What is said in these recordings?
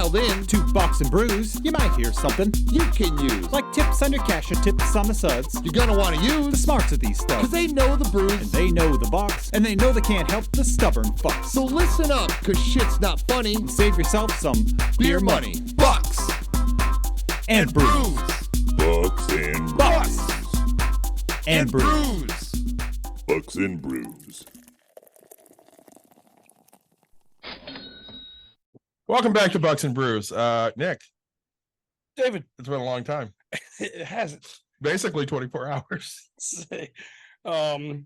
dialed in to Box and Brews, you might hear something you can use. like tips on your cash or tips on the suds. You're gonna want to The use smarts of these stuff. because they know the brews. And they know the box, and they know they can't help the stubborn fucks. So listen up, because shit's not funny. And save yourself some Beer money. Bucks. and brews. Bucks and Bucks And brews. brews. Bucks and Brews. Welcome back to Bucks and Brews. Nick, David, it's been a long time. it hasn't. Basically 24 hours. And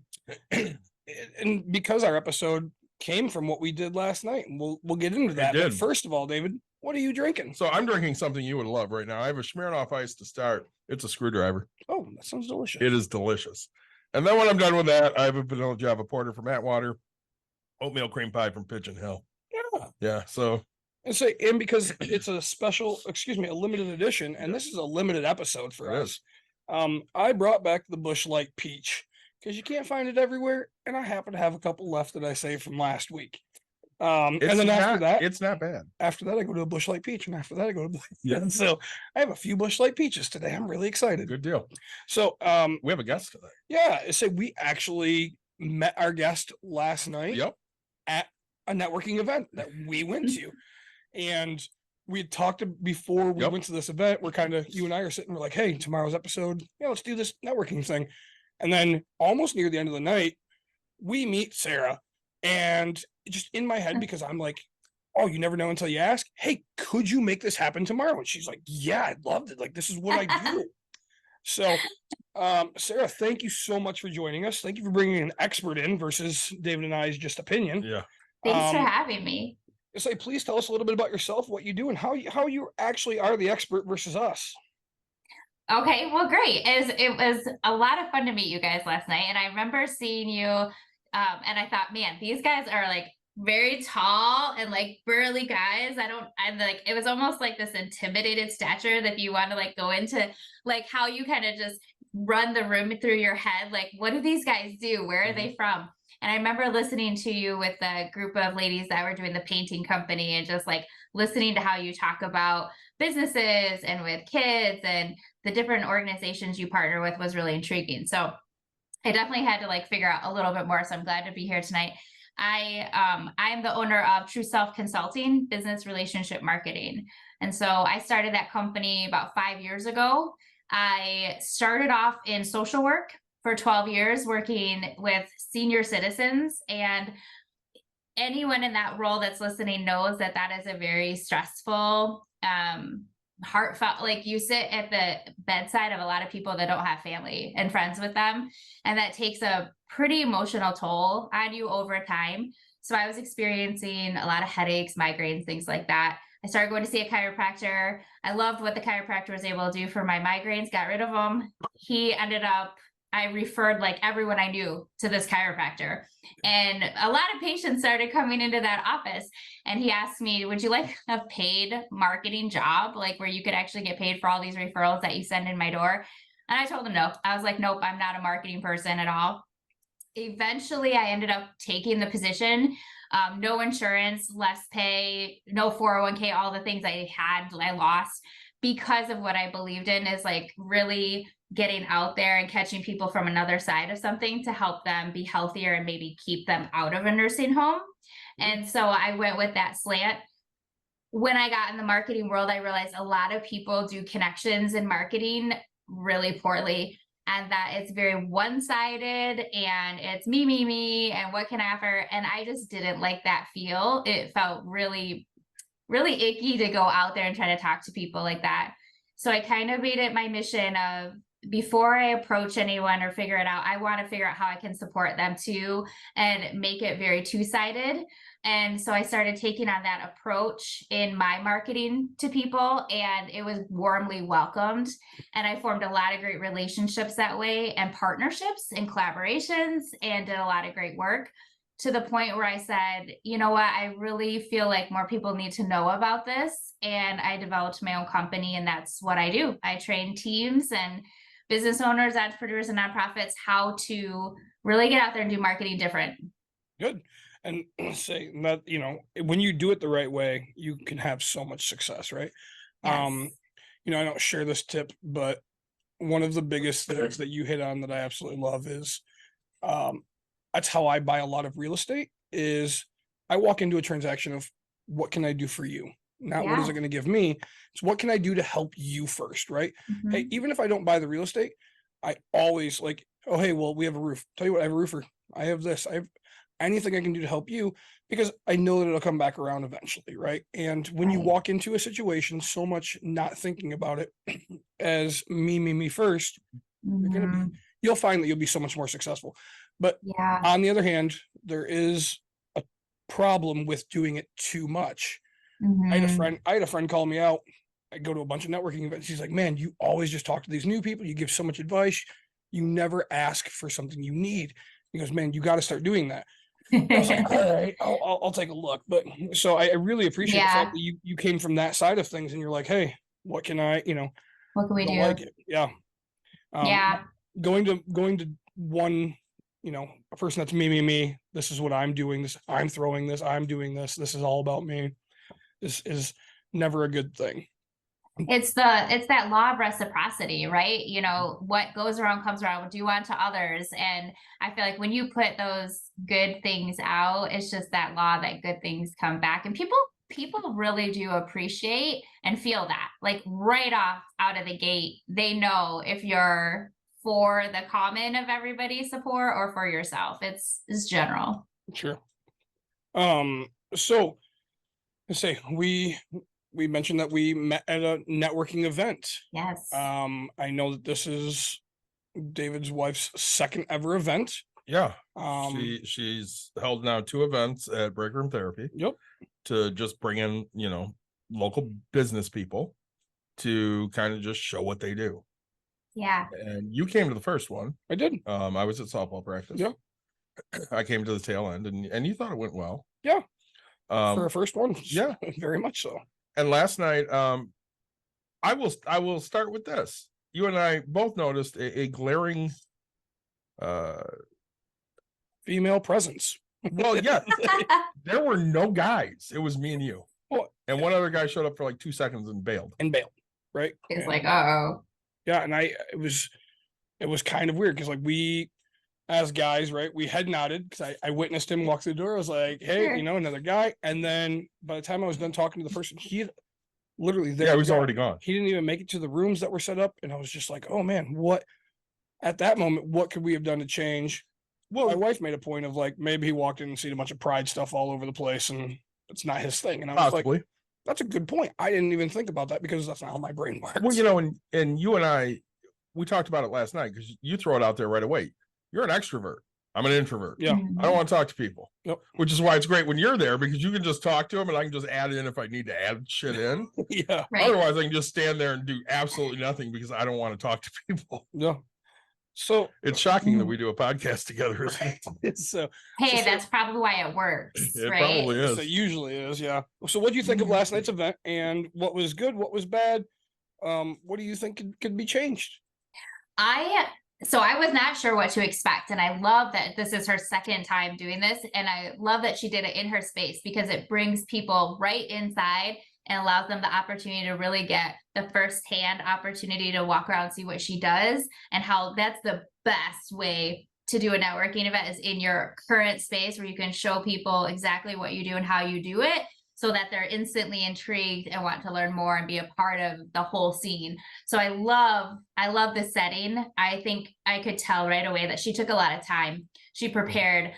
because our episode came from what we did last night, and we'll get into that. But did. first of all, David, what are you drinking? So I'm drinking something you would love right now. I have a Smirnoff Ice to start. It's a screwdriver. Oh, that sounds delicious. It is delicious. And then when I'm done with that, I have a vanilla Java Porter from Atwater, oatmeal cream pie from Pigeon Hill. Yeah. Yeah, so And because it's a a limited edition, and this is a limited episode for It us. I brought back the Busch Light Peach because you can't find it everywhere, and I happen to have a couple left that I saved from last week. And then it's not bad. after that, I go to a Busch Light Peach, and after that, I go to Yeah. And so I have a few Busch Light Peaches today. I'm really excited. Good deal. So, We have a guest today. yeah, so we actually met our guest last night Yep. at a networking event that we went to, and we had talked before we Yep. went to this event. We're kind of, you and I are sitting, we're like, hey, tomorrow's episode, yeah, let's do this networking thing. And then almost near the end of the night, we meet Sara, and just in my head, because I'm like, oh, you never know until you ask, hey, could you make this happen tomorrow? And she's like, yeah, I'd love it. Like, this is what I do. So, Sara, thank you so much for joining us. Thank you for bringing an expert in versus David and I's just opinion. Yeah. Thanks for Um, having me. Say, please tell us a little bit about yourself, what you do, and how you actually are the expert versus us. Okay, well, great. It was a lot of fun to meet you guys last night, and I remember seeing you, and I thought, man, these guys are like very tall and like burly guys. I'm like, it was almost like this intimidated stature that you want to like go into, like how you kind of just run the room through your head. Like, what do these guys do? Where are they from? And I remember listening to you with a group of ladies that were doing the painting company, and just like listening to how you talk about businesses and with kids and the different organizations you partner with was really intriguing. So I definitely had to like figure out a little bit more. So I'm glad to be here tonight. I am the owner of True Self Consulting, Business Relationship Marketing. And so I started that company about 5 years ago. I started off in social work for 12 years, working with senior citizens, and anyone in that role that's listening knows that that is a very stressful, heartfelt, like you sit at the bedside of a lot of people that don't have family and friends with them. And that takes a pretty emotional toll on you over time. So I was experiencing a lot of headaches, migraines, things like that. I started going to see a chiropractor. I loved what the chiropractor was able to do for my migraines, got rid of them. I referred like everyone I knew to this chiropractor, and a lot of patients started coming into that office, and he asked me, would you like a paid marketing job? Like where you could actually get paid for all these referrals that you send in my door? And I told him, no. I was like, nope, I'm not a marketing person at all. Eventually I ended up taking the position, no insurance, less pay, no 401k, all the things I lost because of what I believed in is like really getting out there and catching people from another side of something to help them be healthier and maybe keep them out of a nursing home. And so I went with that slant. When I got in the marketing world, I realized a lot of people do connections in marketing really poorly, and that it's very one-sided and it's me, and what can I offer? And I just didn't like that feel. It felt really, really icky to go out there and try to talk to people like that. So I kind of made it my mission of, before I approach anyone or figure it out, I want to figure out how I can support them too and make it very two-sided. And so I started taking on that approach in my marketing to people, and it was warmly welcomed. And I formed a lot of great relationships that way, and partnerships and collaborations, and did a lot of great work, to the point where I said, you know what, I really feel like more people need to know about this. And I developed my own company, and that's what I do. I train teams and business owners, entrepreneurs, and nonprofits how to really get out there and do marketing different. Good. and say that, when you do it the right way, you can have so much success, right? Yes. I don't share this tip, but one of the biggest things that you hit on that I absolutely love is, that's how I buy a lot of real estate is I walk into a transaction of what can I do for you? Not what is it Yeah. going to give me? It's what can I do to help you first, right? Hey, Mhm. even if I don't buy the real estate, I always like, oh, hey, well, we have a roof. Tell you what, I have a roofer. I have this. I have anything I can do to help you because I know that it'll come back around eventually, right? And when you Right. walk into a situation so much not thinking about it as me first, you're gonna be Mhm. you'll find that you'll be so much more successful. But Yeah. on the other hand, there is a problem with doing it too much. Mhm. I had a friend call me out. I go to a bunch of networking events. She's like, "Man, you always just talk to these new people. You give so much advice. You never ask for something you need." He goes, "Man, you got to start doing that." I was like, "All right, I'll take a look." But so I really appreciate the fact Yeah. that you came from that side of things, and you're like, "Hey, what can I, What can we don't do? like it?" Yeah. Yeah. Going to one, a person that's me. This is what I'm doing. This I'm throwing this. I'm doing this. This is all about me. This is never a good thing. It's that law of reciprocity, right? What goes around comes around. Do unto others, and I feel like when you put those good things out, it's just that law that good things come back, and people really do appreciate and feel that, like right off out of the gate, they know if you're for the common of everybody's support or for yourself. It's general. Sure. So let's say we mentioned that we met at a networking event. Yes. I know that this is David's wife's second ever event. Yeah. Um, She's held now 2 events at Break Room Therapy yep, to just bring in, local business people to kind of just show what they do. Yeah. And you came to the first one. I did. I was at softball practice. Yeah, I came to the tail end, and you thought it went well. yeah. For Um, a first one, yeah. very much so. And last night, I will start with this. You and I both noticed a glaring Female presence. well, yeah, there were no guys. It was me and you. Well, And one other guy showed up for like 2 seconds and bailed. and bailed, right? It's And, like, uh-oh. yeah, and it was kind of weird because like we as guys, right? We head nodded because I witnessed him walk through the door. I was like, hey, Sure. another guy. And then by the time I was done talking to the person, he had literally there. Yeah, he was already gone. He didn't even make it to the rooms that were set up. And I was just like, oh man, what at that moment, what could we have done to change? Well, my wife made a point of like maybe he walked in and seen a bunch of pride stuff all over the place and it's not his thing. And I was Possibly. like, that's a good point. I didn't even think about that because that's not how my brain works. Well, and you and I, we talked about it last night because you throw it out there right away. You're an extrovert. I'm an introvert. Yeah. I don't want to talk to people. Yep. Which is why it's great when you're there because you can just talk to them and I can just add in if I need to add shit in. Yeah. Right. Otherwise, I can just stand there and do absolutely nothing because I don't want to talk to people. Yeah. So It's shocking that we do a podcast together. Isn't it? it's Hey, so- that's probably why it works, It right? probably is. so usually is, yeah. So what do you think of last night's event and what was good, what was bad? What do you think could be changed? So I was not sure what to expect. And I love that this is her second time doing this. And I love that she did it in her space because it brings people right inside and allows them the opportunity to really get the firsthand opportunity to walk around and see what she does and how that's the best way to do a networking event is in your current space where you can show people exactly what you do and how you do it so that they're instantly intrigued and want to learn more and be a part of the whole scene. So I love the setting. I think I could tell right away that she took a lot of time. She prepared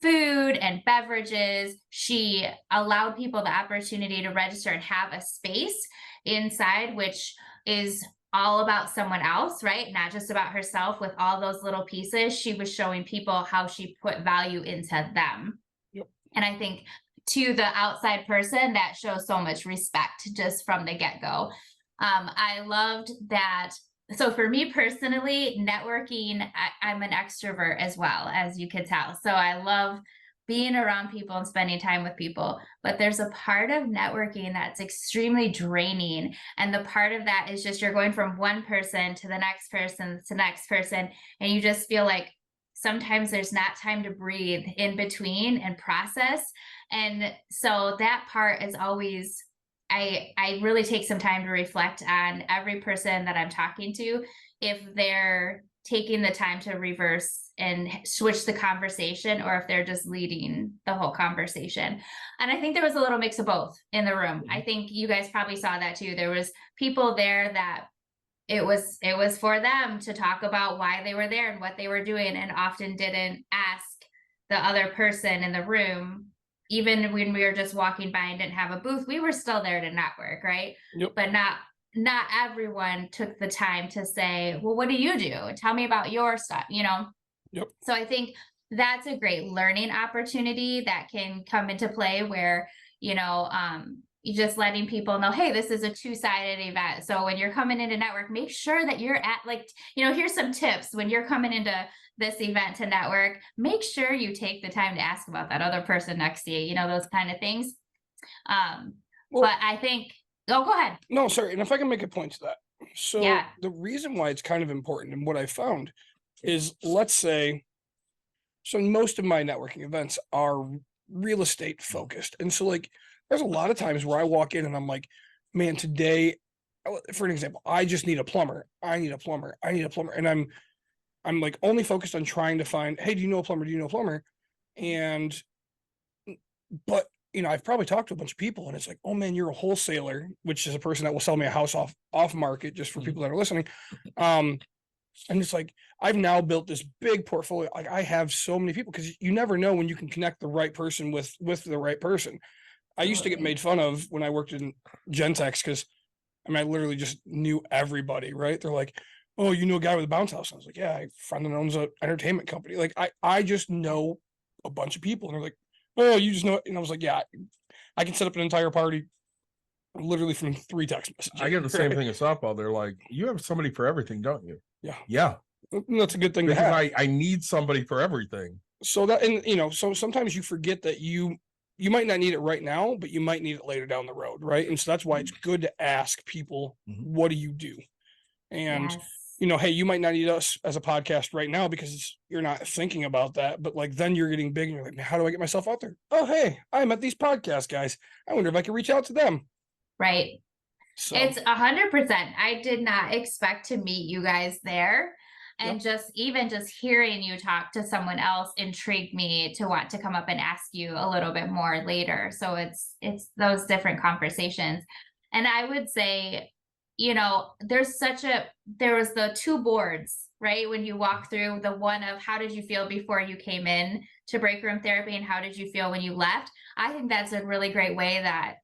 food and beverages. She allowed people the opportunity to register and have a space inside, which is all about someone else, right? Not just about herself with all those little pieces. She was showing people how she put value into them. Yep. And I think to the outside person, that shows so much respect just from the get-go. I loved that. So for me personally, networking, I'm an extrovert as well, as you can tell. So I love being around people and spending time with people. But there's a part of networking that's extremely draining. And the part of that is just you're going from one person to the next person to the next person. And you just feel like sometimes there's not time to breathe in between and process. And so that part is always, I really take some time to reflect on every person that I'm talking to, if they're taking the time to reverse and switch the conversation, or if they're just leading the whole conversation. And I think there was a little mix of both in the room. I think you guys probably saw that too. There was people there that it was for them to talk about why they were there and what they were doing, and often didn't ask the other person in the room. Even when we were just walking by and didn't have a booth, we were still there to network, right? Yep. But not everyone took the time to say, well, what do you do? Tell me about your stuff, you know? Yep. So I think that's a great learning opportunity that can come into play, where, you know, you just letting people know, hey, this is a two-sided event. So when you're coming into network, make sure that you're at, like, you know, here's some tips when you're coming into this event to network, make sure you take the time to ask about that other person next to you, you know, those kind of things. But I think, go ahead. No, sorry. And if I can make a point to that. So Yeah. the reason why it's kind of important, and what I found is, let's say, so most of my networking events are real estate focused. And so like, there's a lot of times where I walk in and I'm like, man, today, for an example, I just need a plumber. I need a plumber. I need a plumber. And I'm like only focused on trying to find, hey, do you know a plumber? Do you know a plumber? And, but you know, I've probably talked to a bunch of people and it's like, oh man, you're a wholesaler, which is a person that will sell me a house off market, just for people that are listening. And it's like, I've now built this big portfolio. Like I have so many people, because you never know when you can connect the right person with the right person. I used to get made fun of when I worked in Gentex, because I mean, I literally just knew everybody, right? They're like, oh, you know a guy with a bounce house. I was like, yeah, I have a friend that owns an entertainment company. Like I just know a bunch of people. And they're like, oh, you just know it. And I was like, yeah, I can set up an entire party literally from 3 text messages. I get the same thing in softball. They're like, you have somebody for everything, don't you? Yeah. Yeah. And that's a good thing to Because have. I need somebody for everything. So that, and you know, so sometimes you forget that you might not need it right now, but you might need it later down the road, right? And so that's why it's good to ask people, what do you do? And Yes. you know, hey, you might not need us as a podcast right now because you're not thinking about that, but like then you're getting big and you're like, man, how do I get myself out there? Oh, hey, I met these podcast guys. I wonder if I can reach out to them. Right. So It's 100%. I did not expect to meet you guys there. And just hearing you talk to someone else intrigued me to want to come up and ask you a little bit more later. So it's those different conversations. And I would say, you know, there was the 2 boards, right? When you walk through, the one of how did you feel before you came in to break room therapy, and how did you feel when you left? I think that's a really great way that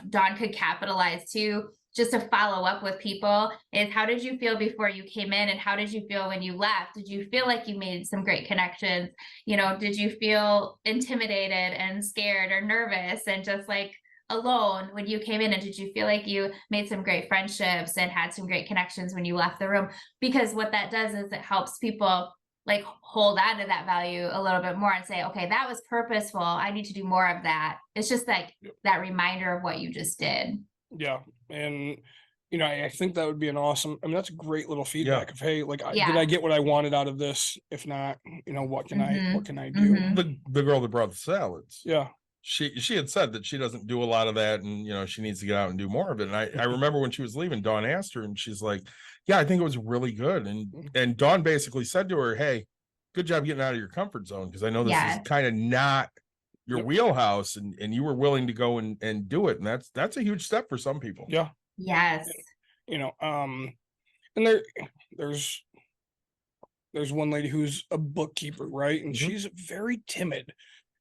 Dawn could capitalize too, just to follow up with people, is how did you feel before you came in, and how did you feel when you left? Did you feel like you made some great connections? You know, did you feel intimidated and scared or nervous and just like alone when you came in? And did you feel like you made some great friendships and had some great connections when you left the room? Because what that does is it helps people like hold on to that value a little bit more and say, okay, that was purposeful. I need to do more of that. It's just like that reminder of what you just did. yeah. And you know, I think that would be an awesome, I mean, that's a great little feedback of, hey, like, did I get what I wanted out of this? If not, you know, what can I do? The girl that brought the salads. Yeah. She had said that she doesn't do a lot of that, and you know, she needs to get out and do more of it. And I remember when she was leaving, Dawn asked her, and she's like, yeah, I think it was really good. And Dawn basically said to her, hey, good job getting out of your comfort zone, because I know this is kind of not your wheelhouse, and you were willing to go and do it. And that's a huge step for some people. Yeah. Yes. You know, and there's one lady who's a bookkeeper, right? And she's very timid,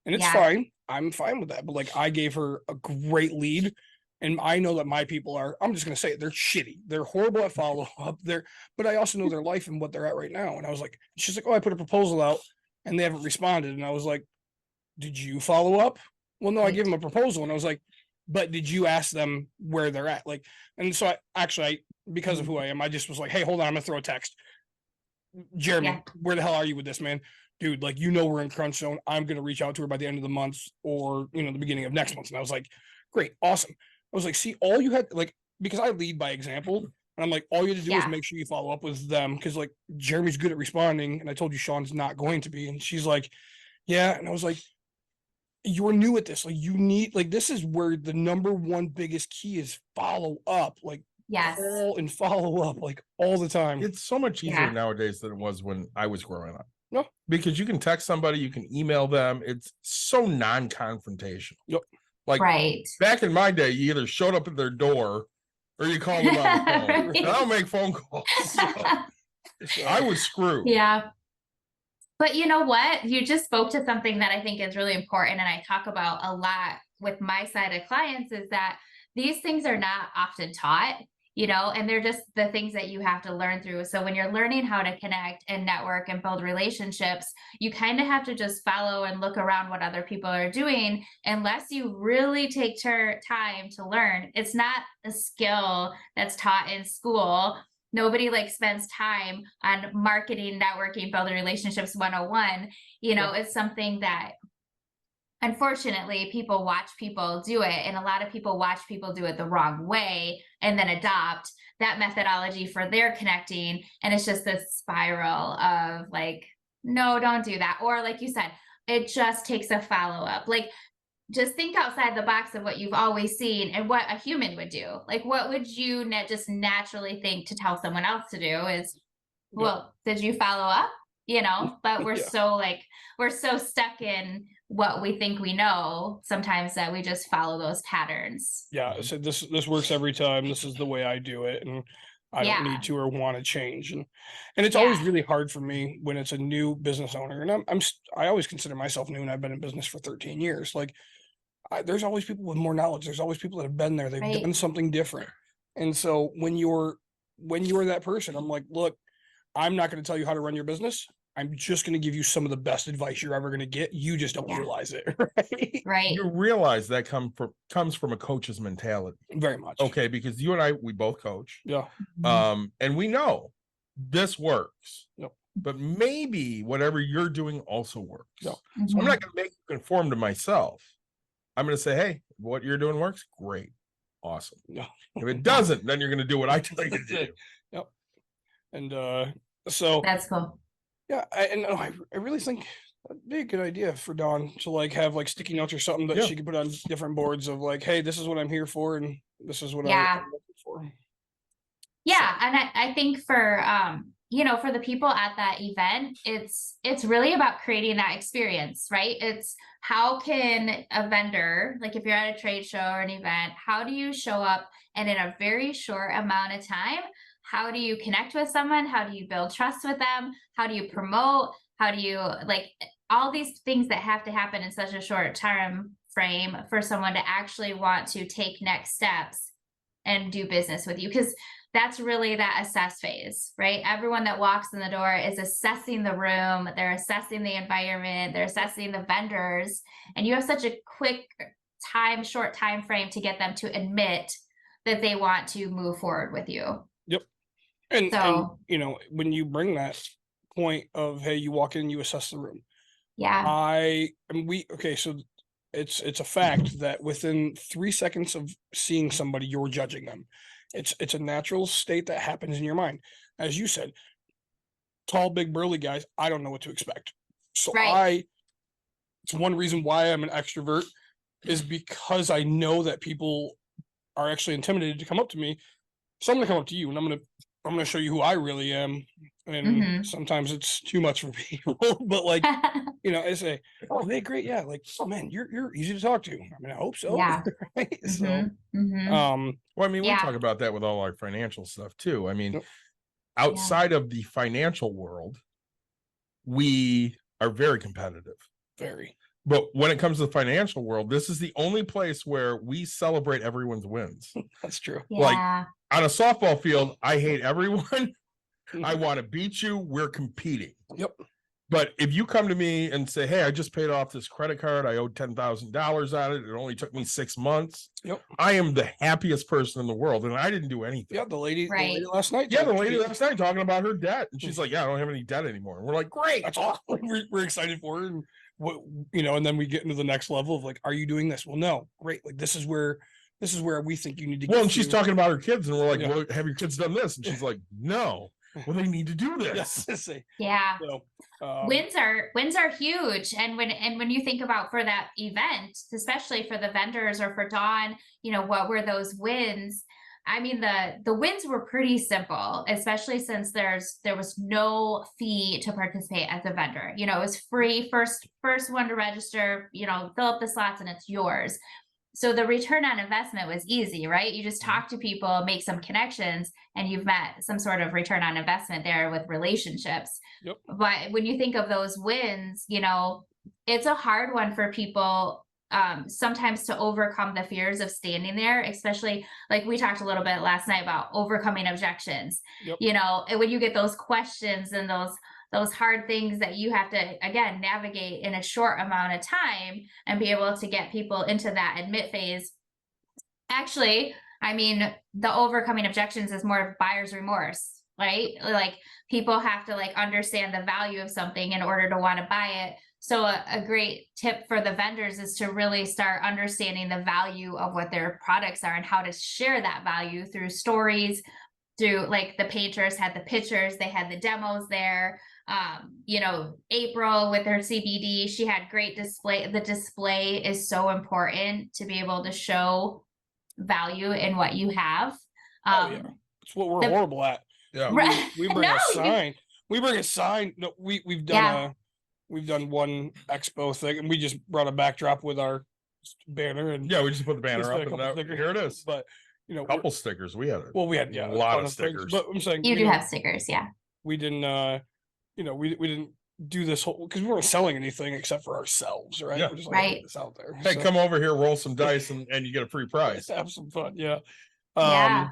and it's fine. I'm fine with that. But like, I gave her a great lead, and I know that my people are, I'm just going to say it, they're shitty. They're horrible at follow up there, but I also know their life and what they're at right now. And I was like, she's like, oh, I put a proposal out and they haven't responded. And I was like, did you follow up? Well, no, I gave them a proposal. And I was like, but did you ask them where they're at? Like, and so I because of who I am, I just was like, hey, hold on, I'm gonna throw a text. Jeremy, where the hell are you with this, man? Dude, like, you know, we're in crunch zone. I'm gonna reach out to her by the end of the month, or you know, the beginning of next month. And I was like, great, awesome. I was like, see, all you had, like, because I lead by example. And I'm like, all you have to do is Yeah. make sure you follow up with them. Cause like Jeremy's good at responding. And I told you Sean's not going to be. And she's like, yeah. And I was like, you're new at this. Like you need, like, this is where the number one biggest key is follow up. Like Yes. call and follow up like all the time. It's so much easier Yeah. nowadays than it was when I was growing up. No. Because you can text somebody, you can email them. It's so non-confrontational. Yep. Like Right. back in my day, you either showed up at their door or you called them on the phone. Right. And I don't make phone calls. So I was screwed. Yeah. But you know what? You just spoke to something that I think is really important. And I talk about a lot with my side of clients is that these things are not often taught, and they're just the things that you have to learn through. So when you're learning how to connect and network and build relationships, you kind of have to just follow and look around what other people are doing. Unless you really take time to learn, it's not a skill that's taught in school. Nobody spends time on marketing, networking, building relationships 101. It's something that unfortunately people watch people do it. And a lot of people watch people do it the wrong way and then adopt that methodology for their connecting. And it's just this spiral of no, don't do that. Or like you said, it just takes a follow-up. Just think outside the box of what you've always seen and what a human would do. What would you just naturally think to tell someone else to do is, well, did you follow up? But we're we're so stuck in what we think we know sometimes that we just follow those patterns. Yeah. So this works every time. This is the way I do it. And I don't need to or want to change. And it's always really hard for me when it's a new business owner. And I always consider myself new, and I've been in business for 13 years. There's always people with more knowledge. There's always people that have been there. They've done something different. And so when you're that person, I'm like, look, I'm not going to tell you how to run your business. I'm just going to give you some of the best advice you're ever going to get. You just don't realize it. Right. You realize that comes from a coach's mentality. Very much. Okay. Because you and I, we both coach. Yeah. And we know this works. Yep. But maybe whatever you're doing also works. Yep. So I'm not going to make you conform to myself. I'm going to say, hey, what you're doing works. Great. Awesome. Yeah. If it doesn't, then you're going to do what I tell you to do. Yep. And so that's cool. Yeah. I really think that'd be a good idea for Dawn to have sticky notes or something that she could put on different boards of hey, this is what I'm here for. And this is what I'm looking for. Yeah. And I think for, for the people at that event, it's really about creating that experience, right? It's how can a vendor, if you're at a trade show or an event, how do you show up and in a very short amount of time, how do you connect with someone? How do you build trust with them? How do you promote? How do you all these things that have to happen in such a short time frame for someone to actually want to take next steps and do business with you? Because that's really that assess phase, right? Everyone that walks in the door is assessing the room. They're assessing the environment. They're assessing the vendors. And you have such a short time frame to get them to admit that they want to move forward with you. Yep. And when you bring that point of, hey, you walk in, you assess the room. Yeah. So it's a fact that within 3 seconds of seeing somebody, you're judging them. It's a natural state that happens in your mind. As you said, tall, big, burly guys, I don't know what to expect. So it's one reason why I'm an extrovert is because I know that people are actually intimidated to come up to me. So I'm going to come up to you and I'm going to show you who I really am. And sometimes it's too much for people, but I say, oh, they great. Yeah. Oh man, you're easy to talk to. I mean, I hope so. Yeah. Right? Mm-hmm. So, well, I mean, we talk about that with all our financial stuff too. I mean, outside of the financial world, we are very competitive. Very. But when it comes to the financial world, this is the only place where we celebrate everyone's wins. That's true. Yeah. On a softball field, I hate everyone. I want to beat you. We're competing. Yep. But if you come to me and say, hey, I just paid off this credit card. I owed $10,000 on it. It only took me 6 months. Yep. I am the happiest person in the world. And I didn't do anything. Yeah. The lady last night. Yeah. The lady last night talking about her debt. And she's like, yeah, I don't have any debt anymore. And we're like, great. That's awesome. We're excited for her. And and then we get into the next level of are you doing this? Well, no. Great. This is where this is where we think you need to Well, get and she's to." talking about her kids, and we're like, Yeah. well, have your kids done this? And she's like, no. Well, they need to do this. Yes. Yeah. So, Wins are huge. And when you think about for that event, especially for the vendors or for Dawn, what were those wins? I mean, the wins were pretty simple, especially since there was no fee to participate as a vendor. It was free, first one to register, fill up the slots and it's yours. So the return on investment was easy, right? You just talk to people, make some connections, and you've met some sort of return on investment there with relationships. Yep. But when you think of those wins, it's a hard one for people sometimes to overcome the fears of standing there, especially like we talked a little bit last night about overcoming objections. Yep. And when you get those questions and those hard things that you have to, again, navigate in a short amount of time and be able to get people into that admit phase. Actually, I mean, the overcoming objections is more of buyer's remorse, right? Like people have to understand the value of something in order to want to buy it. So a great tip for the vendors is to really start understanding the value of what their products are and how to share that value through stories, through like the painters had the pictures, they had the demos there. April with her CBD, she had great display. The display is so important to be able to show value in what you have. yeah. It's what we're horrible at. Yeah. We bring No, a sign. We bring a sign. No, we've done we've done one expo thing, and we just brought a backdrop with our banner, and Yeah, we just put the banner just up, did a and couple that, stickers. here it is. But A couple stickers. We had we had a a lot ton of things, stickers. but I'm saying you do have stickers, yeah. we didn't we didn't do this whole because we weren't selling anything except for ourselves, right? Yeah. We're just Right. put this out there. Hey, So, come over here, roll some dice, and you get a free prize. have some fun, yeah. Yeah.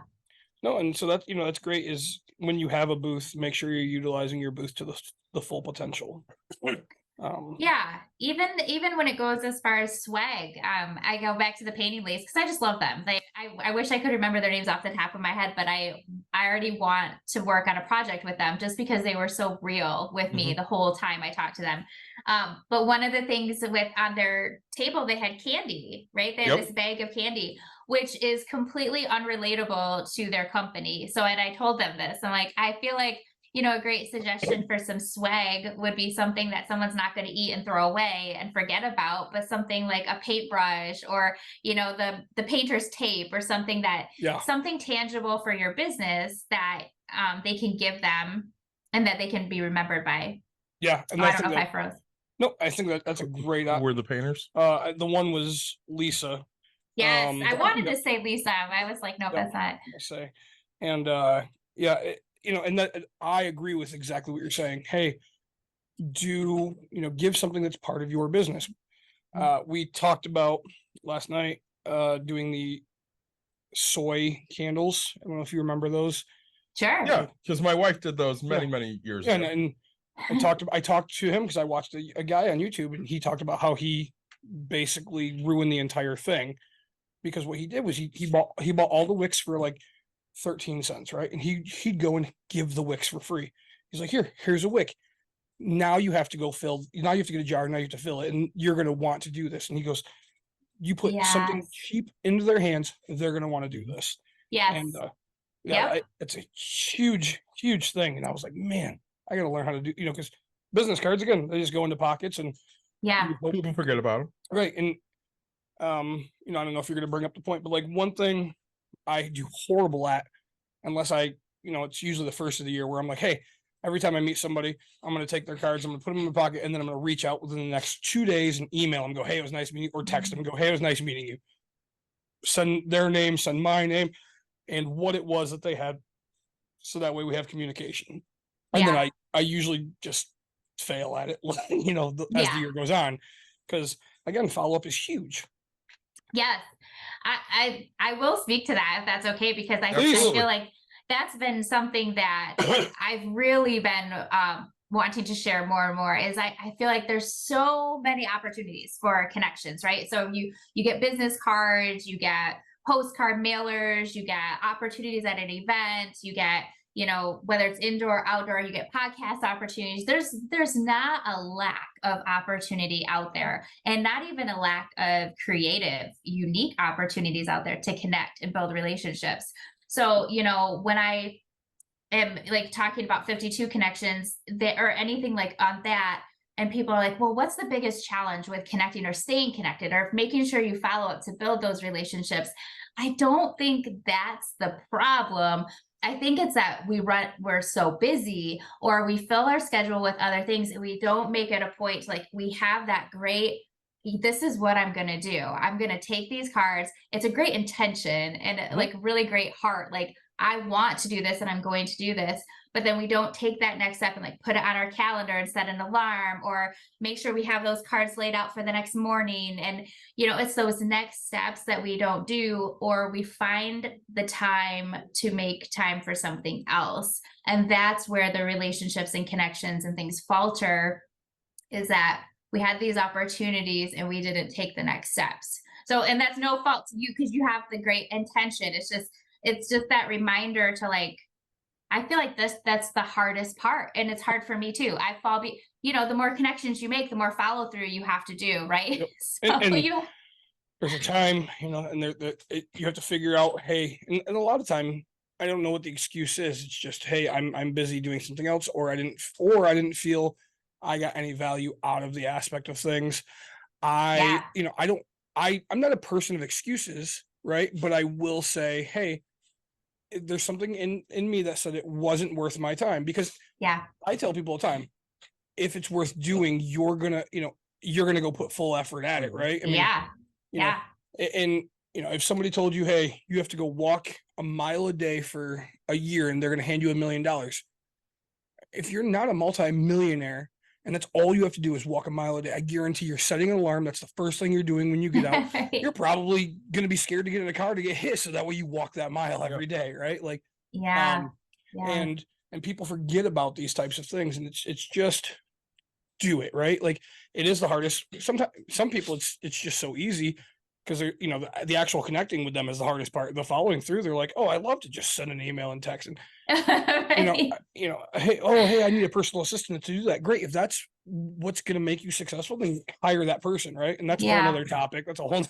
No, and so that's that's great. Is when you have a booth, make sure you're utilizing your booth to the full potential. Yeah, even when it goes as far as swag, I go back to the painting ladies because I just love them. I wish I could remember their names off the top of my head, but I already want to work on a project with them just because they were so real with me the whole time I talked to them. But one of the things on their table, they had candy, right? They had this bag of candy, which is completely unrelatable to their company. So, and I told them this, I'm like, I feel like, a great suggestion for some swag would be something that someone's not going to eat and throw away and forget about, but something like a paintbrush or, the painter's tape or something something tangible for your business that they can give them and that they can be remembered by. Yeah. And I don't know if I froze. No, I think that's a great. We're the painters. The one was Lisa. Yes, I wanted to say Lisa. I was like, no, that's not. I say, and and that I agree with exactly what you're saying. Hey, give something that's part of your business. We talked about last night doing the soy candles. I don't know if you remember those. Sure. Yeah, because my wife did those many years ago. And I talked to him because I watched a guy on YouTube, and he talked about how he basically ruined the entire thing because what he did was he bought all the wicks for like 13 cents, right? And he'd go and give the wicks for free. He's like, here's a wick. Now you have to go now you have to get a jar, now you have to fill it, and you're going to want to do this. And he goes, you put something cheap into their hands, they're going to want to do this. Yes. And it's a huge thing. And I was like, man, I got to learn how to do, because business cards, again, they just go into pockets and people forget about them. Right. And I don't know if you're going to bring up the point, but like one thing I do horrible at, unless it's usually the first of the year where I'm like, hey, every time I meet somebody, I'm going to take their cards, I'm going to put them in my pocket, and then I'm going to reach out within the next 2 days and email them, go, hey, it was nice meeting you, or text them, go, hey, it was nice meeting you. Send their name, send my name, and what it was that they had, so that way we have communication. And then I usually just fail at it, as the year goes on, because again, follow-up is huge. Yes. I will speak to that if that's okay, because I Absolutely. feel like that's been something that I've really been wanting to share more and more is I feel like there's so many opportunities for connections, right? So you get business cards, you get postcard mailers, you get opportunities at an event, you get, you know, whether it's indoor, outdoor, you get podcast opportunities. There's not a lack of opportunity out there, and not even a lack of creative, unique opportunities out there to connect and build relationships. So, you know, when I am like talking about 52 connections that or anything like on that, and people are like, well, what's the biggest challenge with connecting or staying connected or making sure you follow up to build those relationships? I don't think that's the problem. I think it's that we're so busy, or we fill our schedule with other things, and we don't make it a point to, like, we have that great, this is what I'm going to do. I'm going to take these cards. It's a great intention and like really great heart. Like, I want to do this and I'm going to do this. But then we don't take that next step and like put it on our calendar and set an alarm, or make sure we have those cards laid out for the next morning. And, you know, it's those next steps that we don't do, or we find the time to make time for something else. And that's where the relationships and connections and things falter, is that we had these opportunities and we didn't take the next steps. So, and that's no fault to you, because you have the great intention. It's just that reminder to, like, I feel like that's the hardest part. And it's hard for me too. You know, the more connections you make, the more follow through you have to do. Right. Yep. So And there's a time, you know, and you have to figure out, hey, and a lot of time, I don't know what the excuse is. It's just, hey, I'm busy doing something else, or I didn't feel I got any value out of the aspect of things. Yeah. You know, I'm not a person of excuses, right? But I will say, hey, there's something in me that said it wasn't worth my time, because yeah, I tell people all the time, if it's worth doing, you're gonna go put full effort at it, right? I mean, yeah, you know, and you know, if somebody told you, hey, you have to go walk a mile a day for a year and they're gonna hand you $1 million, if you're not a multi-millionaire and that's all you have to do is walk a mile a day, I guarantee you're setting an alarm. That's the first thing you're doing when you get out. You're probably going to be scared to get in a car to get hit, so that way you walk that mile every day, right? Like, yeah. And people forget about these types of things, and it's just do it, right? Like, it is the hardest. Sometimes some people it's just so easy, because they're, you know, the actual connecting with them is the hardest part. The following through, they're like, oh, I love to just send an email and text, and you know, hey, I need a personal assistant to do that. Great. If that's what's going to make you successful, then hire that person. Right. And that's a whole other topic. That's a whole,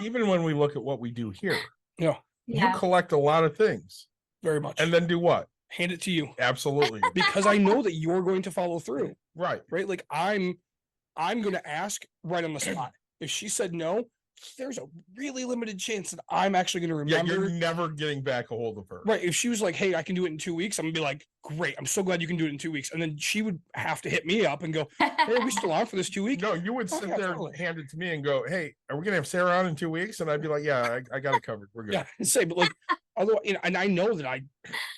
Even when we look at what we do here, you collect a lot of things. Very much. And then do what? Hand it to you. Absolutely. Because I know that you're going to follow through. Right. Like, I'm going to ask right on the spot. If she said no, there's a really limited chance that I'm actually going to remember. Yeah, you're never getting back a hold of her. Right. If she was like, hey, I can do it in 2 weeks, I'm gonna be like, great, I'm so glad you can do it in 2 weeks. And then she would have to hit me up and go, hey, are we still on for this 2 weeks? No, you would sit there and hand it to me and go, hey, are we gonna have Sarah on in 2 weeks? And I'd be like, yeah, I got it covered. We're good. Yeah, and say, but like, although, you know, and I know that I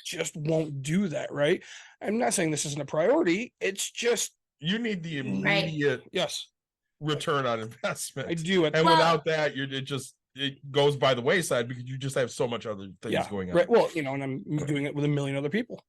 just won't do that, right? I'm not saying this isn't a priority. It's just, you need the immediate yes, return on investment. I do. And without that, it goes by the wayside, because you just have so much other things going on. Right. Well, you know, and I'm doing it with 1 million other people.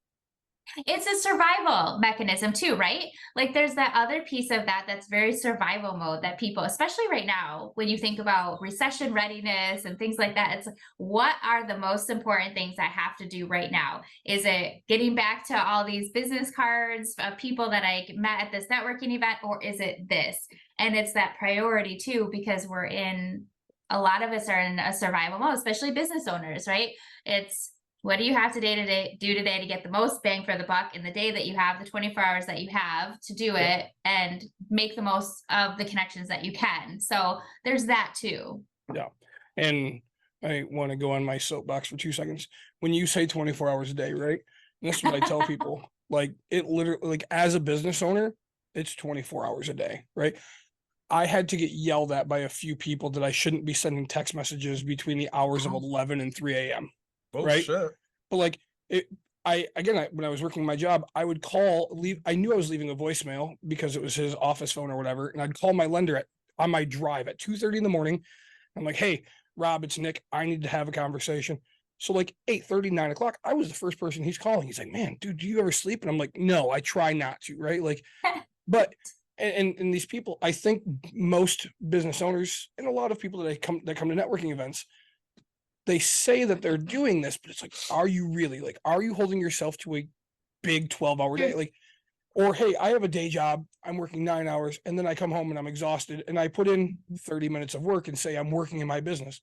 It's a survival mechanism too, right? Like, there's that other piece of that that's very survival mode that people, especially right now, when you think about recession readiness and things like that, it's like, what are the most important things I have to do right now? Is it getting back to all these business cards of people that I met at this networking event, or is it this? And it's that priority too, because a lot of us are in a survival mode, especially business owners, right? It's, what do you have to do today to get the most bang for the buck in the day that you have, the 24 hours that you have to do it, and make the most of the connections that you can. So there's that too. Yeah. And I want to go on my soapbox for 2 seconds. When you say 24 hours a day, right? And this is what I tell people, like, it literally, like, as a business owner, it's 24 hours a day, right? I had to get yelled at by a few people that I shouldn't be sending text messages between the hours of 11 and 3 a.m. Right. Shit. But like, when I was working my job, I would I knew I was leaving a voicemail because it was his office phone or whatever. And I'd call my lender on my drive at 2:30 in the morning. I'm like, hey, Rob, it's Nick. I need to have a conversation. So like 8:30, 9 o'clock, I was the first person he's calling. He's like, man, dude, do you ever sleep? And I'm like, no, I try not to. Right. Like, but and these people, I think most business owners and a lot of people that come to networking events, they say that they're doing this, but it's like, are you really? Like, are you holding yourself to a big 12-hour day? Like, or hey, I have a day job, I'm working 9 hours, and then I come home and I'm exhausted, and I put in 30 minutes of work and say I'm working in my business.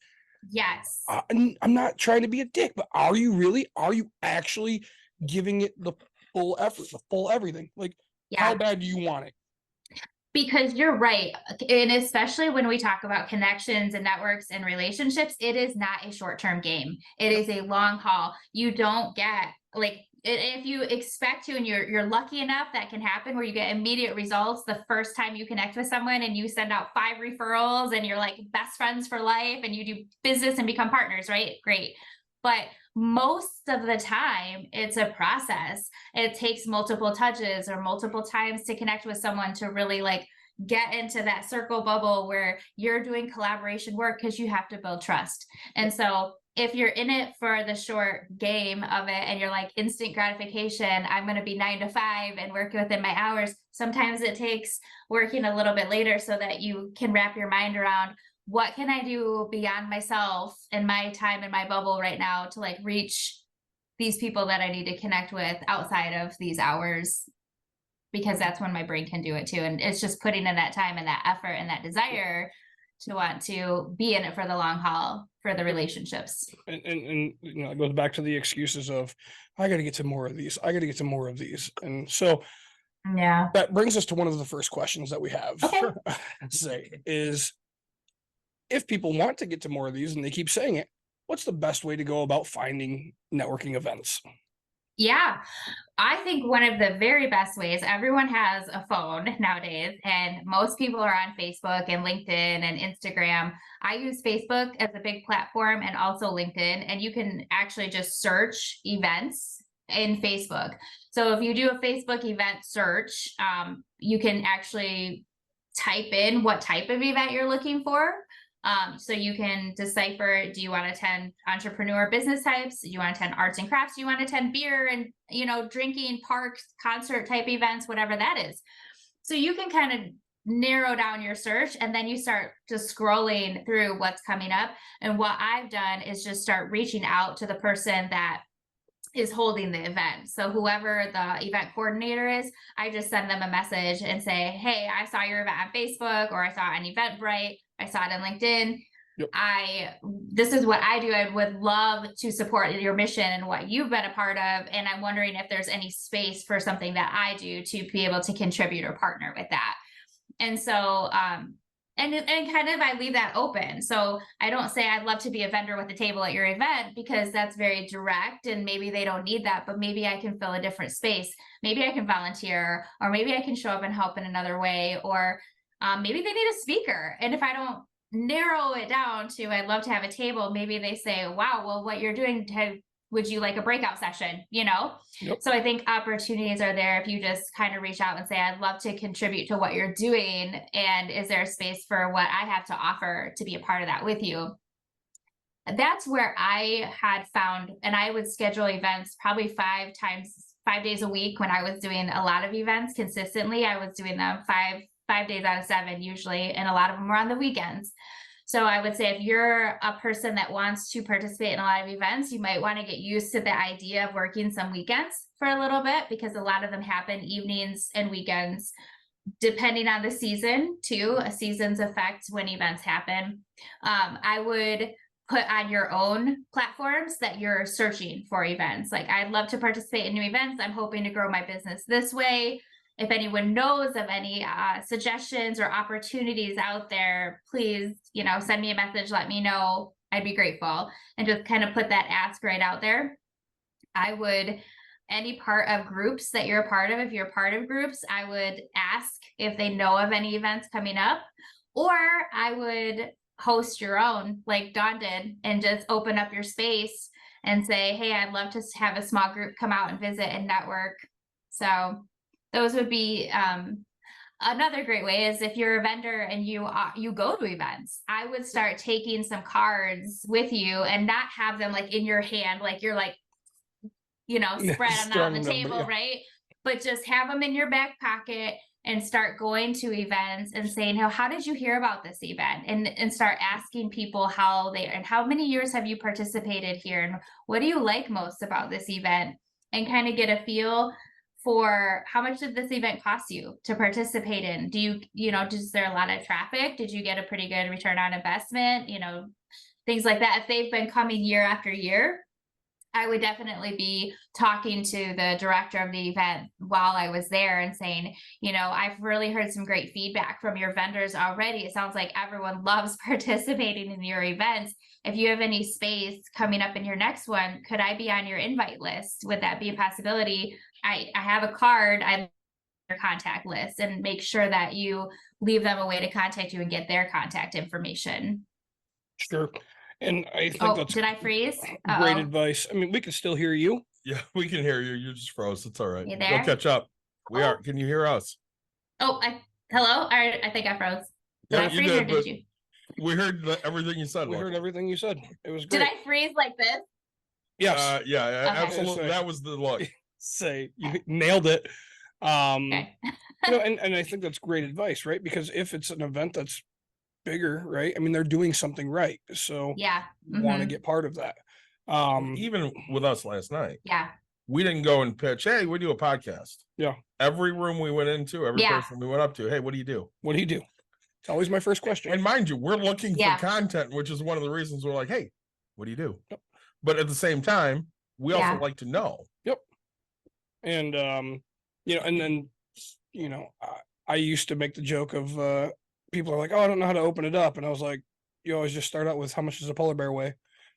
Yes. I'm not trying to be a dick, but are you really? Are you actually giving it the full effort, the full everything? Like, how Yeah. bad do you want it? Because you're right. And especially when we talk about connections and networks and relationships, it is not a short-term game. It is a long haul. You don't get like if you expect to, and you're lucky enough, that can happen where you get immediate results the first time you connect with someone, and you send out 5 referrals and you're like best friends for life and you do business and become partners, right? Great. But most of the time it's a process. It takes multiple touches or multiple times to connect with someone to really like get into that circle bubble where you're doing collaboration work, because you have to build trust. And so if you're in it for the short game of it and you're like instant gratification, I'm going to be 9 to 5 and work within my hours, sometimes it takes working a little bit later so that you can wrap your mind around, what can I do beyond myself and my time in my bubble right now to like reach these people that I need to connect with outside of these hours, because that's when my brain can do it too. And it's just putting in that time and that effort and that desire to want to be in it for the long haul for the relationships. And you know, it goes back to the excuses of, I got to get to more of these. I got to get to more of these. And so Yeah. that brings us to one of the first questions that we have. Okay. Say is, if people want to get to more of these and they keep saying it, what's the best way to go about finding networking events? Yeah, I think one of the very best ways, everyone has a phone nowadays, and most people are on Facebook and LinkedIn and Instagram. I use Facebook as a big platform and also LinkedIn, and you can actually just search events in Facebook. So if you do a Facebook event search, you can actually type in what type of event you're looking for. So you can decipher, do you want to attend entrepreneur business types? Do you want to attend arts and crafts? Do you want to attend beer and, you know, drinking, parks, concert type events, whatever that is. So you can kind of narrow down your search, and then you start just scrolling through what's coming up. And what I've done is just start reaching out to the person that is holding the event. So whoever the event coordinator is, I just send them a message and say, hey, I saw your event on Facebook, or I saw it on Eventbrite, I saw it on LinkedIn. Yep. This is what I do. I would love to support your mission and what you've been a part of. And I'm wondering if there's any space for something that I do to be able to contribute or partner with that. And so, and kind of, I leave that open. So I don't say I'd love to be a vendor with a table at your event, because that's very direct and maybe they don't need that, but maybe I can fill a different space. Maybe I can volunteer, or maybe I can show up and help in another way, or maybe they need a speaker. And if I don't narrow it down to, I'd love to have a table, maybe they say, wow, well, what you're doing, would you like a breakout session, you know? Yep. So I think opportunities are there if you just kind of reach out and say, I'd love to contribute to what you're doing. And is there a space for what I have to offer to be a part of that with you? That's where I had found, and I would schedule events probably 5 days a week. When I was doing a lot of events consistently, I was doing them 5 days out of 7 usually, and a lot of them were on the weekends. So I would say if you're a person that wants to participate in a lot of events, you might want to get used to the idea of working some weekends for a little bit, because a lot of them happen evenings and weekends, depending on the season too. Seasons affect when events happen. I would put on your own platforms that you're searching for events. Like, I'd love to participate in new events. I'm hoping to grow my business this way. If anyone knows of any suggestions or opportunities out there, please, you know, send me a message, let me know. I'd be grateful. And just kind of put that ask right out there. I would, any part of groups that you're a part of, if you're part of groups, I would ask if they know of any events coming up, or I would host your own like Dawn did, and just open up your space and say, hey, I'd love to have a small group come out and visit and network. So those would be another great way. Is if you're a vendor and you go to events, I would start taking some cards with you and not have them like in your hand, like you're like, you know, spread them out on the table, right? But just have them in your back pocket. and start going to events and saying, how did you hear about this event? And start asking people how many years have you participated here? And what do you like most about this event? And kind of get a feel for how much did this event cost you to participate in? Is there a lot of traffic? Did you get a pretty good return on investment? Things like that. If they've been coming year after year, I would definitely be talking to the director of the event while I was there and saying, I've really heard some great feedback from your vendors already. It sounds like everyone loves participating in your events. If you have any space coming up in your next one, could I be on your invite list? Would that be a possibility? I have a card, I your contact list, and make sure that you leave them a way to contact you and get their contact information. Sure. And I think that's did I freeze? great advice. I mean, we can still hear you. Yeah, we can hear you. You just froze. It's all right. You there? We'll catch up. We are. Can you hear us? Hello? I think I froze. Did I you freeze did, or did you? We heard everything you said. We heard everything you said. It was great. Did I freeze like this? Yes. Yeah, Okay. absolutely. That was the look. Say you nailed it. Okay. And I think that's great advice, right? Because if it's an event that's bigger, right? I mean, they're doing something right. So Yeah. want to get part of that. Even with us last night, Yeah. we didn't go and pitch, hey, we do a podcast. Yeah. Every room we went into, every person we went up to, hey, what do you do? What do you do? It's always my first question. And mind you, we're looking Yeah. for content, which is one of the reasons we're like, hey, what do you do? Yep. But at the same time, we also like to know. Yep. And and then I used to make the joke of people are like, oh, I don't know how to open it up. And I was like, you always just start out with how much does a polar bear weigh?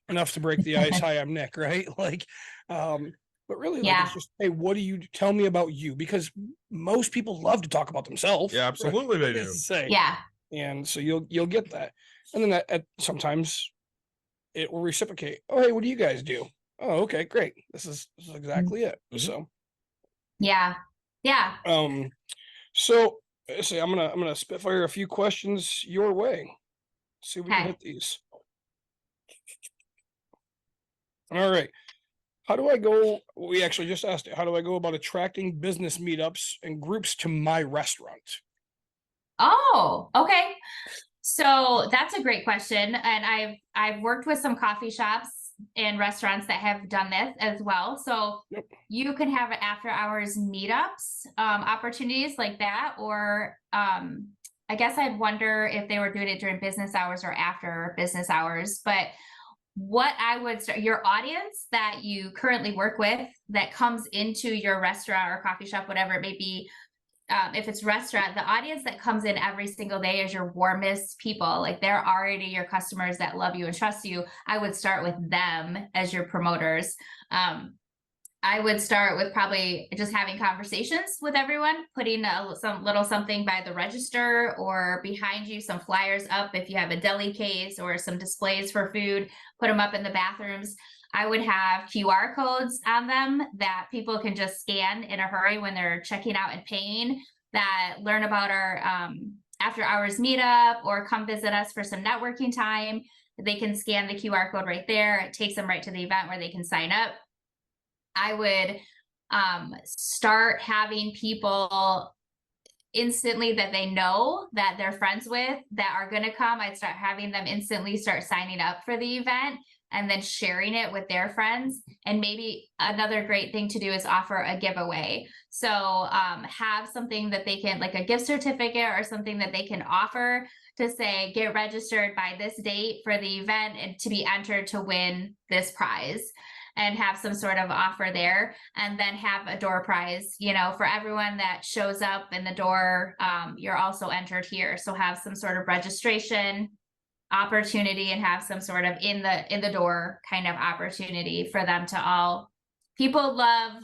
Enough to break the ice. Hi, I'm Nick, right? Like, but really, like, it's just, hey, what do you tell me about you? Because most people love to talk about themselves. Yeah, absolutely, right? they do. Say. Yeah. And so you'll get that. And then at sometimes it will reciprocate. Oh, hey, what do you guys do? Oh, okay, great. This is exactly it. Mhm. So Yeah. Yeah. So let's see, I'm gonna spitfire a few questions your way. See if we can hit these. All right. How do I go? We actually just asked it. How do I go about attracting business meetups and groups to my restaurant? Oh, okay. So that's a great question. And I've worked with some coffee shops and restaurants that have done this as well. So you can have after hours meetups, opportunities like that, or I guess I'd wonder if they were doing it during business hours or after business hours. But what I would start, your audience that you currently work with that comes into your restaurant or coffee shop, whatever it may be, if it's restaurant, the audience that comes in every single day is your warmest people. Like they're already your customers that love you and trust you. I would start with them as your promoters. I would start with probably just having conversations with everyone, putting some little something by the register or behind you, some flyers up if you have a deli case or some displays for food, put them up in the bathrooms. I would have QR codes on them that people can just scan in a hurry when they're checking out and paying, that learn about our after hours meetup or come visit us for some networking time. They can scan the QR code right there. It takes them right to the event where they can sign up. I would start having people instantly that they know that they're friends with that are going to come. I'd start having them instantly start signing up for the event and then sharing it with their friends. And maybe another great thing to do is offer a giveaway. So have something that they can, like a gift certificate or something that they can offer to say, get registered by this date for the event and to be entered to win this prize. And have some sort of offer there, and then have a door prize, for everyone that shows up in the door, you're also entered here. So have some sort of registration opportunity and have some sort of in the door kind of opportunity for them to all. People love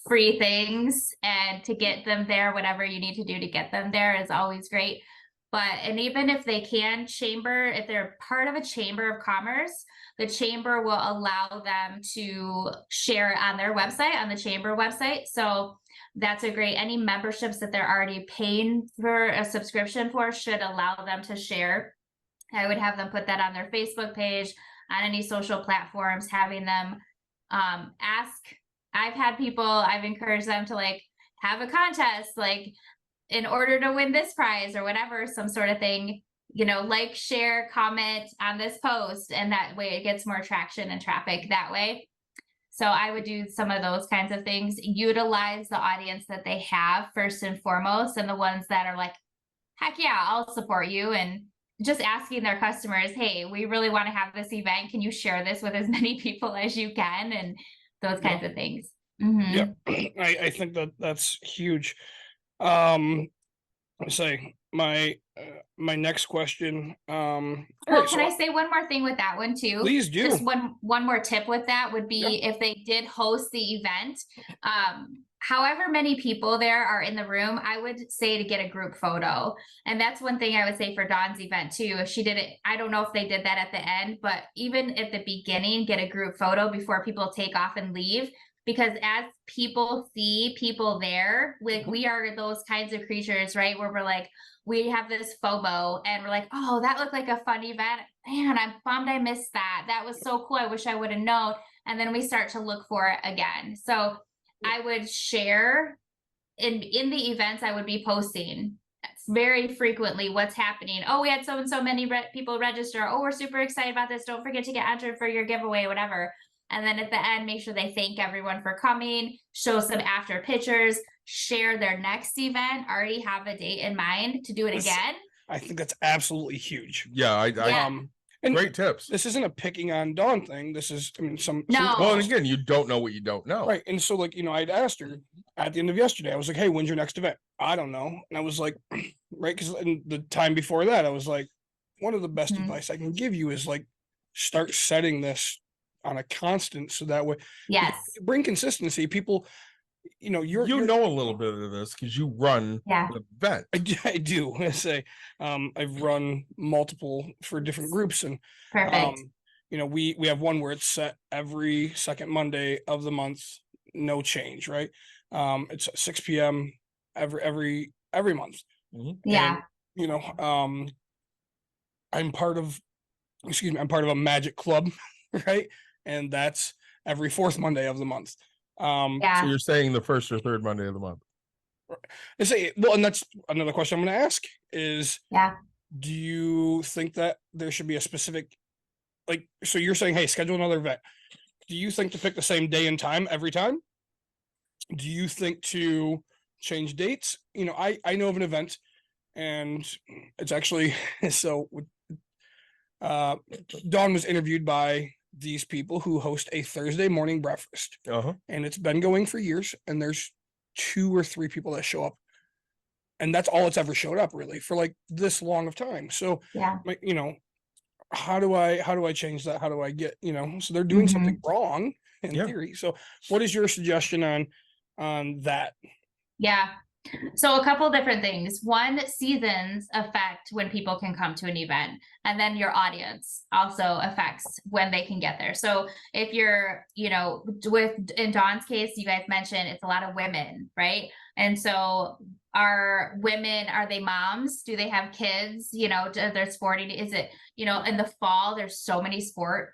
free things, and to get them there, whatever you need to do to get them there is always great. And even if they can if they're part of a chamber of commerce, the chamber will allow them to share on their website, on the chamber website. So that's any memberships that they're already paying for a subscription for should allow them to share. I would have them put that on their Facebook page, on any social platforms, having them ask. I've encouraged them to have a contest, in order to win this prize or whatever, some sort of thing, like, share, comment on this post, and that way it gets more traction and traffic that way. So I would do some of those kinds of things, utilize the audience that they have first and foremost, and the ones that are like, heck yeah, I'll support you. And just asking their customers, hey, we really want to have this event. Can you share this with as many people as you can? And those kinds of things. Mhm. Yeah, I think that's huge. Let's say my next question. Well, Alright, can I say one more thing with that one too? Please do. Just one more tip with that would be, if they did host the event, however many people there are in the room, I would say to get a group photo. And that's one thing I would say for Dawn's event too. If she did it, I don't know if they did that at the end, but even at the beginning, get a group photo before people take off and leave. Because as people see people there, like, we are those kinds of creatures, right? Where we're like, we have this FOMO and we're like, oh, that looked like a fun event. Man, I'm bummed I missed that. That was so cool. I wish I would have known. And then we start to look for it again. So I would share in the events I would be posting very frequently what's happening. Oh, we had so and so many people register. Oh, we're super excited about this. Don't forget to get entered for your giveaway, whatever. And then at the end, make sure they thank everyone for coming, show some after pictures, share their next event, already have a date in mind to do it again. I think that's absolutely huge. Yeah, Yeah. And great tips. this isn't a picking on Dawn thing. This is, I mean, No. Well, and again, you don't know what you don't know. right. And so, like, I'd asked her at the end of yesterday, I was like, hey, when's your next event? I don't know. And I was like, right, because in the time before that, I was like, one of the best advice I can give you is, like, start setting this on a constant, so that way, Yes. bring consistency. People, you're know a little bit of this because you run Yeah. the event. I do. I say, I've run multiple for different groups, and Perfect. we have one where it's set every second Monday of the month, no change, right? It's at 6 p.m. every month. Yeah. And, I'm part of a magic club, right? And that's every fourth Monday of the month. So Yeah. you're saying the first or third Monday of the month. I say, well, and that's another question I'm going to ask is, Yeah. do you think that there should be a specific, like, so you're saying, hey, schedule another event. Do you think to pick the same day and time every time? Do you think to change dates? I know of an event, and it's actually, so Dawn was interviewed by these people who host a Thursday morning breakfast, and it's been going for years, and there's 2 or 3 people that show up, and that's all it's ever showed up, really, for like this long of time. So Yeah. like, how do I change that? How do I get, so they're doing something wrong in theory. So what is your suggestion on that? Yeah. So a couple different things. One, seasons affect when people can come to an event, and then your audience also affects when they can get there. So if you're, in Dawn's case, you guys mentioned it's a lot of women, right? And so are they moms? Do they have kids? They're sporting. Is it, in the fall, there's so many sport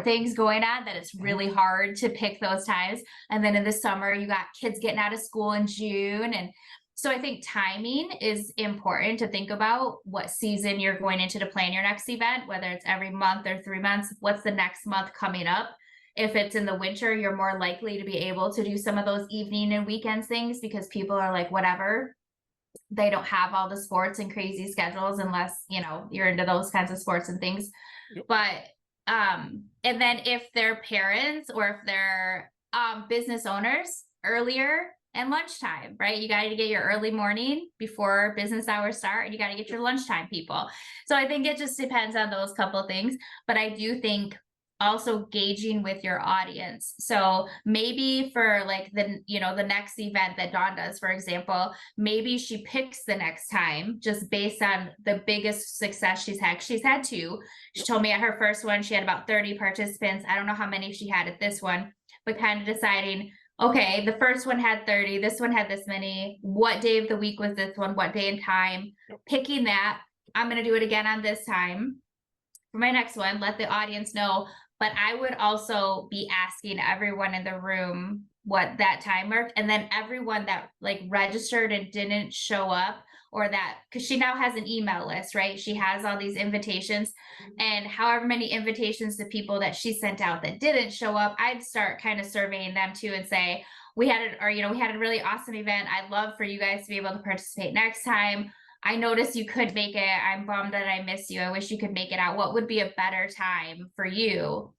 things going on that it's really hard to pick those times. And then in the summer, you got kids getting out of school in June. And so I think timing is important to think about what season you're going into to plan your next event, whether it's every month or 3 months. What's the next month coming up? If it's in the winter, you're more likely to be able to do some of those evening and weekends things because people are like, whatever. They don't have all the sports and crazy schedules unless, you're into those kinds of sports and things. Yep. But and then if they're parents or if they're business owners, earlier and lunchtime, right? You got to get your early morning before business hours start, and you got to get your lunchtime people. So I think it just depends on those couple of things. But I do think also gauging with your audience. So maybe for like the next event that Dawn does, for example, maybe she picks the next time just based on the biggest success she's had. She's had 2. She told me at her first one, she had about 30 participants. I don't know how many she had at this one, but kind of deciding, okay, the first one had 30, this one had this many. What day of the week was this one? What day and time? Picking that. I'm going to do it again on this time for my next one. Let the audience know. But I would also be asking everyone in the room what that time worked, and then everyone that like registered and didn't show up, or that, because she now has an email list, right? She has all these invitations, and however many invitations to people that she sent out that didn't show up, I'd start kind of surveying them too and say, we had a really awesome event. I'd love for you guys to be able to participate next time. I noticed you could make it. I'm bummed that I missed you. I wish you could make it out. What would be a better time for you?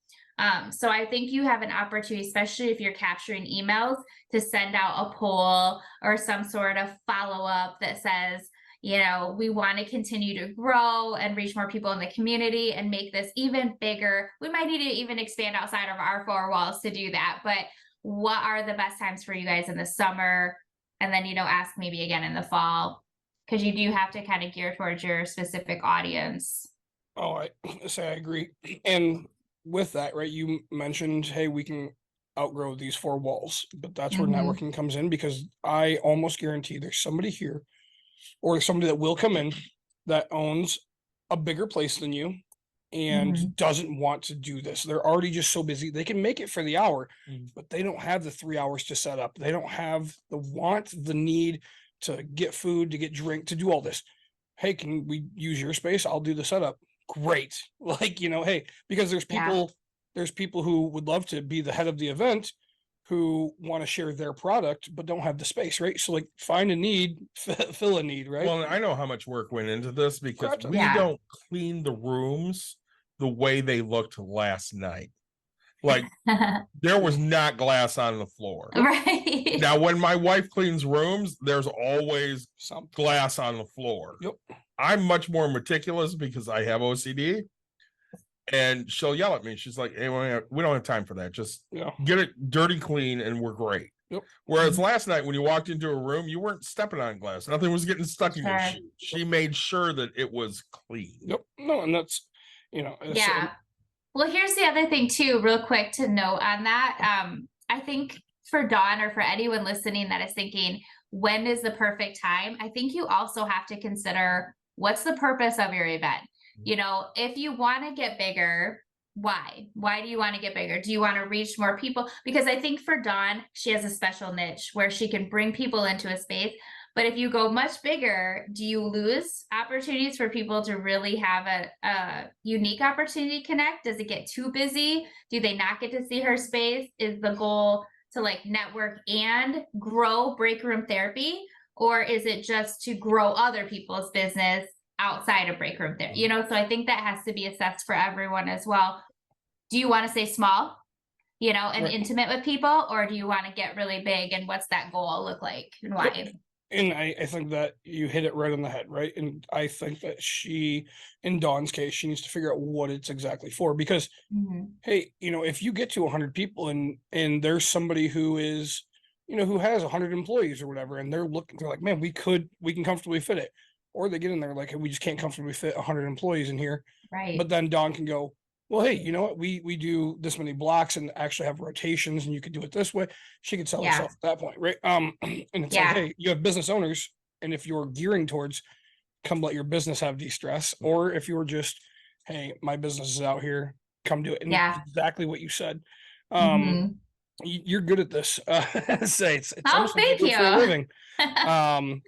So I think you have an opportunity, especially if you're capturing emails, to send out a poll or some sort of follow-up that says, we want to continue to grow and reach more people in the community and make this even bigger. We might need to even expand outside of our four walls to do that. But what are the best times for you guys in the summer? And then, ask maybe again in the fall, because you do have to kind of gear towards your specific audience. Oh, I agree. And with that, right, you mentioned, hey, we can outgrow these four walls, but that's where networking comes in, because I almost guarantee there's somebody here or somebody that will come in that owns a bigger place than you and doesn't want to do this. They're already just so busy. They can make it for the hour, but they don't have the 3 hours to set up. They don't have the want, the need to get food, to get drink, to do all this. Hey, can we use your space? I'll do the setup. Great. Like, hey, because there's people who would love to be the head of the event, who want to share their product but don't have the space, right? So like, find a need, fill a need, right? Well, I know how much work went into this, because Correct. we don't clean the rooms the way they looked last night. Like, there was not glass on the floor. Right. Now, when my wife cleans rooms, there's always Some glass on the floor. Yep. I'm much more meticulous because I have OCD. And she'll yell at me. She's like, hey, we don't have time for that. Just get it dirty clean and we're great. Yep. Whereas last night, when you walked into a room, you weren't stepping on glass. Nothing was getting stuck in your shoe. She made sure that it was clean. Yep. No, and that's, Yeah. Well, here's the other thing too, real quick to note on that. I think for Dawn, or for anyone listening that is thinking, when is the perfect time? I think you also have to consider, what's the purpose of your event? If you want to get bigger, why? Why do you want to get bigger? Do you want to reach more people? Because I think for Dawn, she has a special niche where she can bring people into a space. But if you go much bigger, do you lose opportunities for people to really have a unique opportunity to connect? Does it get too busy? Do they not get to see her space? Is the goal to like network and grow break room therapy? Or is it just to grow other people's business outside of break room therapy? So I think that has to be assessed for everyone as well. Do you want to stay small, and intimate with people? Or do you want to get really big? And what's that goal look like and why? And I think that you hit it right on the head, right? And I think that in Dawn's case, she needs to figure out what it's exactly for. Because, hey, if you get to 100 people and there's somebody who is, who has 100 employees or whatever, and they're like, man, we can comfortably fit it. Or they get in there like, hey, we just can't comfortably fit 100 employees in here. Right. But then Dawn can go, well, hey, you know what? We do this many blocks and actually have rotations, and you could do it this way. She could sell herself at that point, right? And it's like, hey, you have business owners, and if you're gearing towards come let your business have de-stress, or if you're just, hey, my business is out here, come do it. And exactly what you said. You're good at this. Say it's thank you for a living.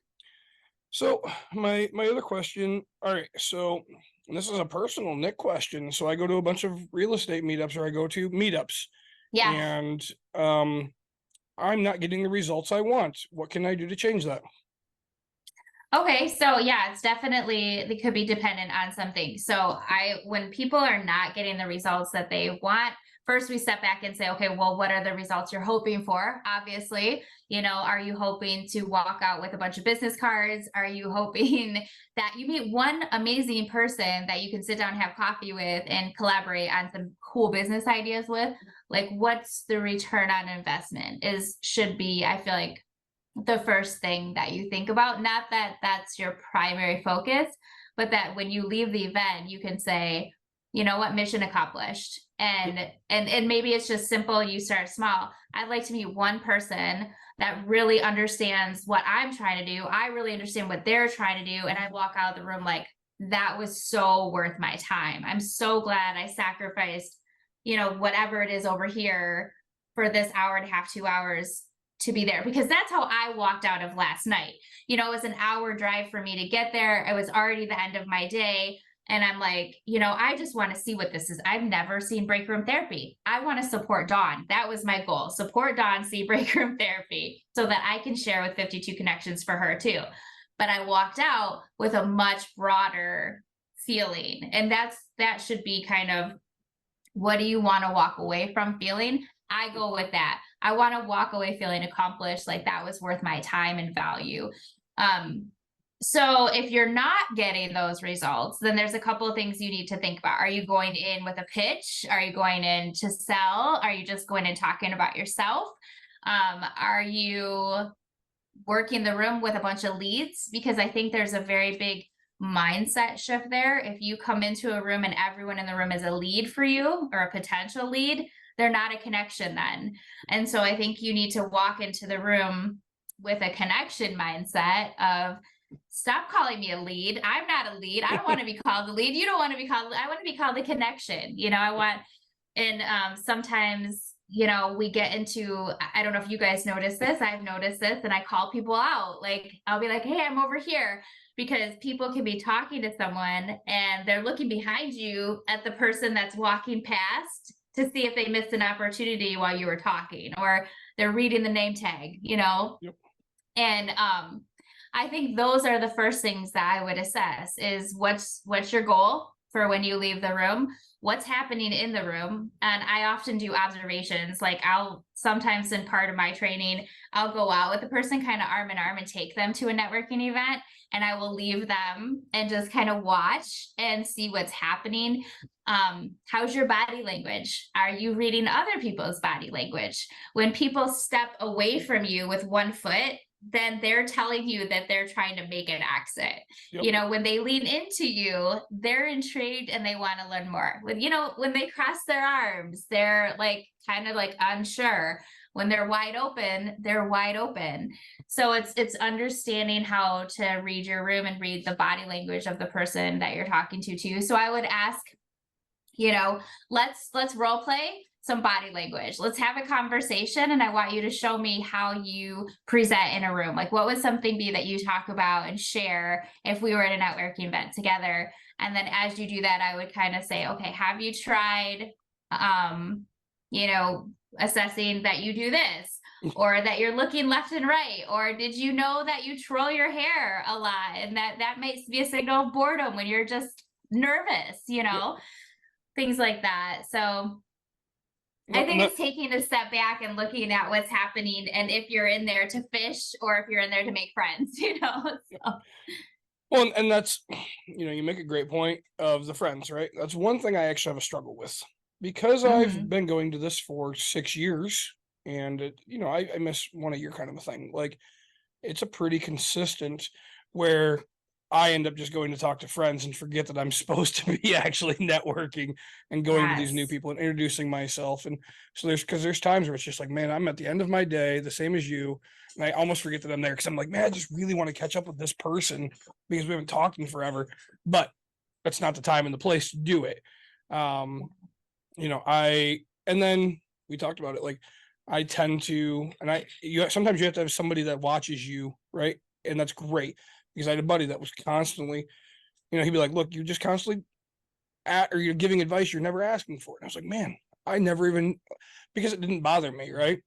So my other question, all right, so this is a personal Nick question. So I go to a bunch of real estate meetups, or I go to meetups. Yeah. And I'm not getting the results I want. What can I do to change that? Okay, so it's definitely, they could be dependent on something. So when people are not getting the results that they want, first we step back and say, okay, well, what are the results you're hoping for? Obviously, are you hoping to walk out with a bunch of business cards? Are you hoping that you meet one amazing person that you can sit down and have coffee with and collaborate on some cool business ideas with? Like, what's the return on investment should be, I feel like, the first thing that you think about. Not that that's your primary focus, but that when you leave the event, you can say, you know what, mission accomplished. And maybe it's just simple. You start small. I'd like to meet one person that really understands what I'm trying to do. I really understand what they're trying to do. And I walk out of the room like, that was so worth my time. I'm so glad I sacrificed, whatever it is over here for this hour and a half, 2 hours to be there, because that's how I walked out of last night. You know, it was an hour drive for me to get there. It was already the end of my day. And I'm like, you know, I just want to see what this is. I've never seen break room therapy. I want to support Dawn. That was my goal. Support Dawn, see break room therapy, so that I can share with 52 Connections for her too. But I walked out with a much broader feeling. And that should be kind of, what do you want to walk away from feeling? I go with that. I want to walk away feeling accomplished, like that was worth my time and value. So if you're not getting those results, then there's a couple of things you need to think about. Are you going in with a pitch? Are you going in to sell? Are you just going in talking about yourself? Are you working the room with a bunch of leads? Because I think there's a very big mindset shift there. If you come into a room and everyone in the room is a lead for you, or a potential lead, they're not a connection then. And so I think you need to walk into the room with a connection mindset of, stop calling me a lead. I'm not a lead. I don't want to be called a lead. You don't want to be called, I want to be called a connection. You know, I want, and sometimes, you know, we get into, I don't know if you guys notice this, I've noticed this, and I call people out. Like, I'll be like, hey, I'm over here, because people can be talking to someone and they're looking behind you at the person that's walking past to see if they missed an opportunity while you were talking, or they're reading the name tag, you know? Yep. And I think those are the first things that I would assess is what's your goal for when you leave the room, what's happening in the room. And I often do observations. Like, I'll sometimes, in part of my training, I'll go out with the person kind of arm in arm and take them to a networking event, and I will leave them and just kind of watch and see what's happening. How's your body language? Are you reading other people's body language? When people step away from you with one foot, then they're telling you that they're trying to make an exit. Yep. You know, when they lean into you, they're intrigued and they want to learn more. When, you know, when they cross their arms, they're like kind of like unsure. When they're wide open, they're wide open. So it's understanding how to read your room and read the body language of the person that you're talking to too. So I would ask, you know, let's role play some body language. Let's have a conversation, and I want you to show me how you present in a room. Like, what would something be that you talk about and share if we were at a networking event together? And then as you do that, I would kind of say, okay, have you tried, you know, assessing that you do this, or that you're looking left and right, or did you know that you twirl your hair a lot, and that might be a signal of boredom when you're just nervous, you know, things like that. So I think it's taking a step back and looking at what's happening, and if you're in there to fish or if you're in there to make friends, you know. So. Well, and that's, you know, you make a great point of the friends, right? That's one thing I actually have a struggle with, because I've been going to this for 6 years, and it, you know, I miss one a year kind of a thing. Like, it's a pretty consistent where I end up just going to talk to friends and forget that I'm supposed to be actually networking and going to these new people and introducing myself. And so there's times where it's just like, man, I'm at the end of my day, the same as you. And I almost forget that I'm there, because I'm like, man, I just really want to catch up with this person because we haven't talked in forever, but that's not the time and the place to do it. You know, and then we talked about it. Like, I tend to, and sometimes you have to have somebody that watches you, right? And that's great. Because I had a buddy that was constantly, you know, he'd be like, look, you just constantly or you're giving advice you're never asking for it. And I was like, man, I never even, because it didn't bother me, right?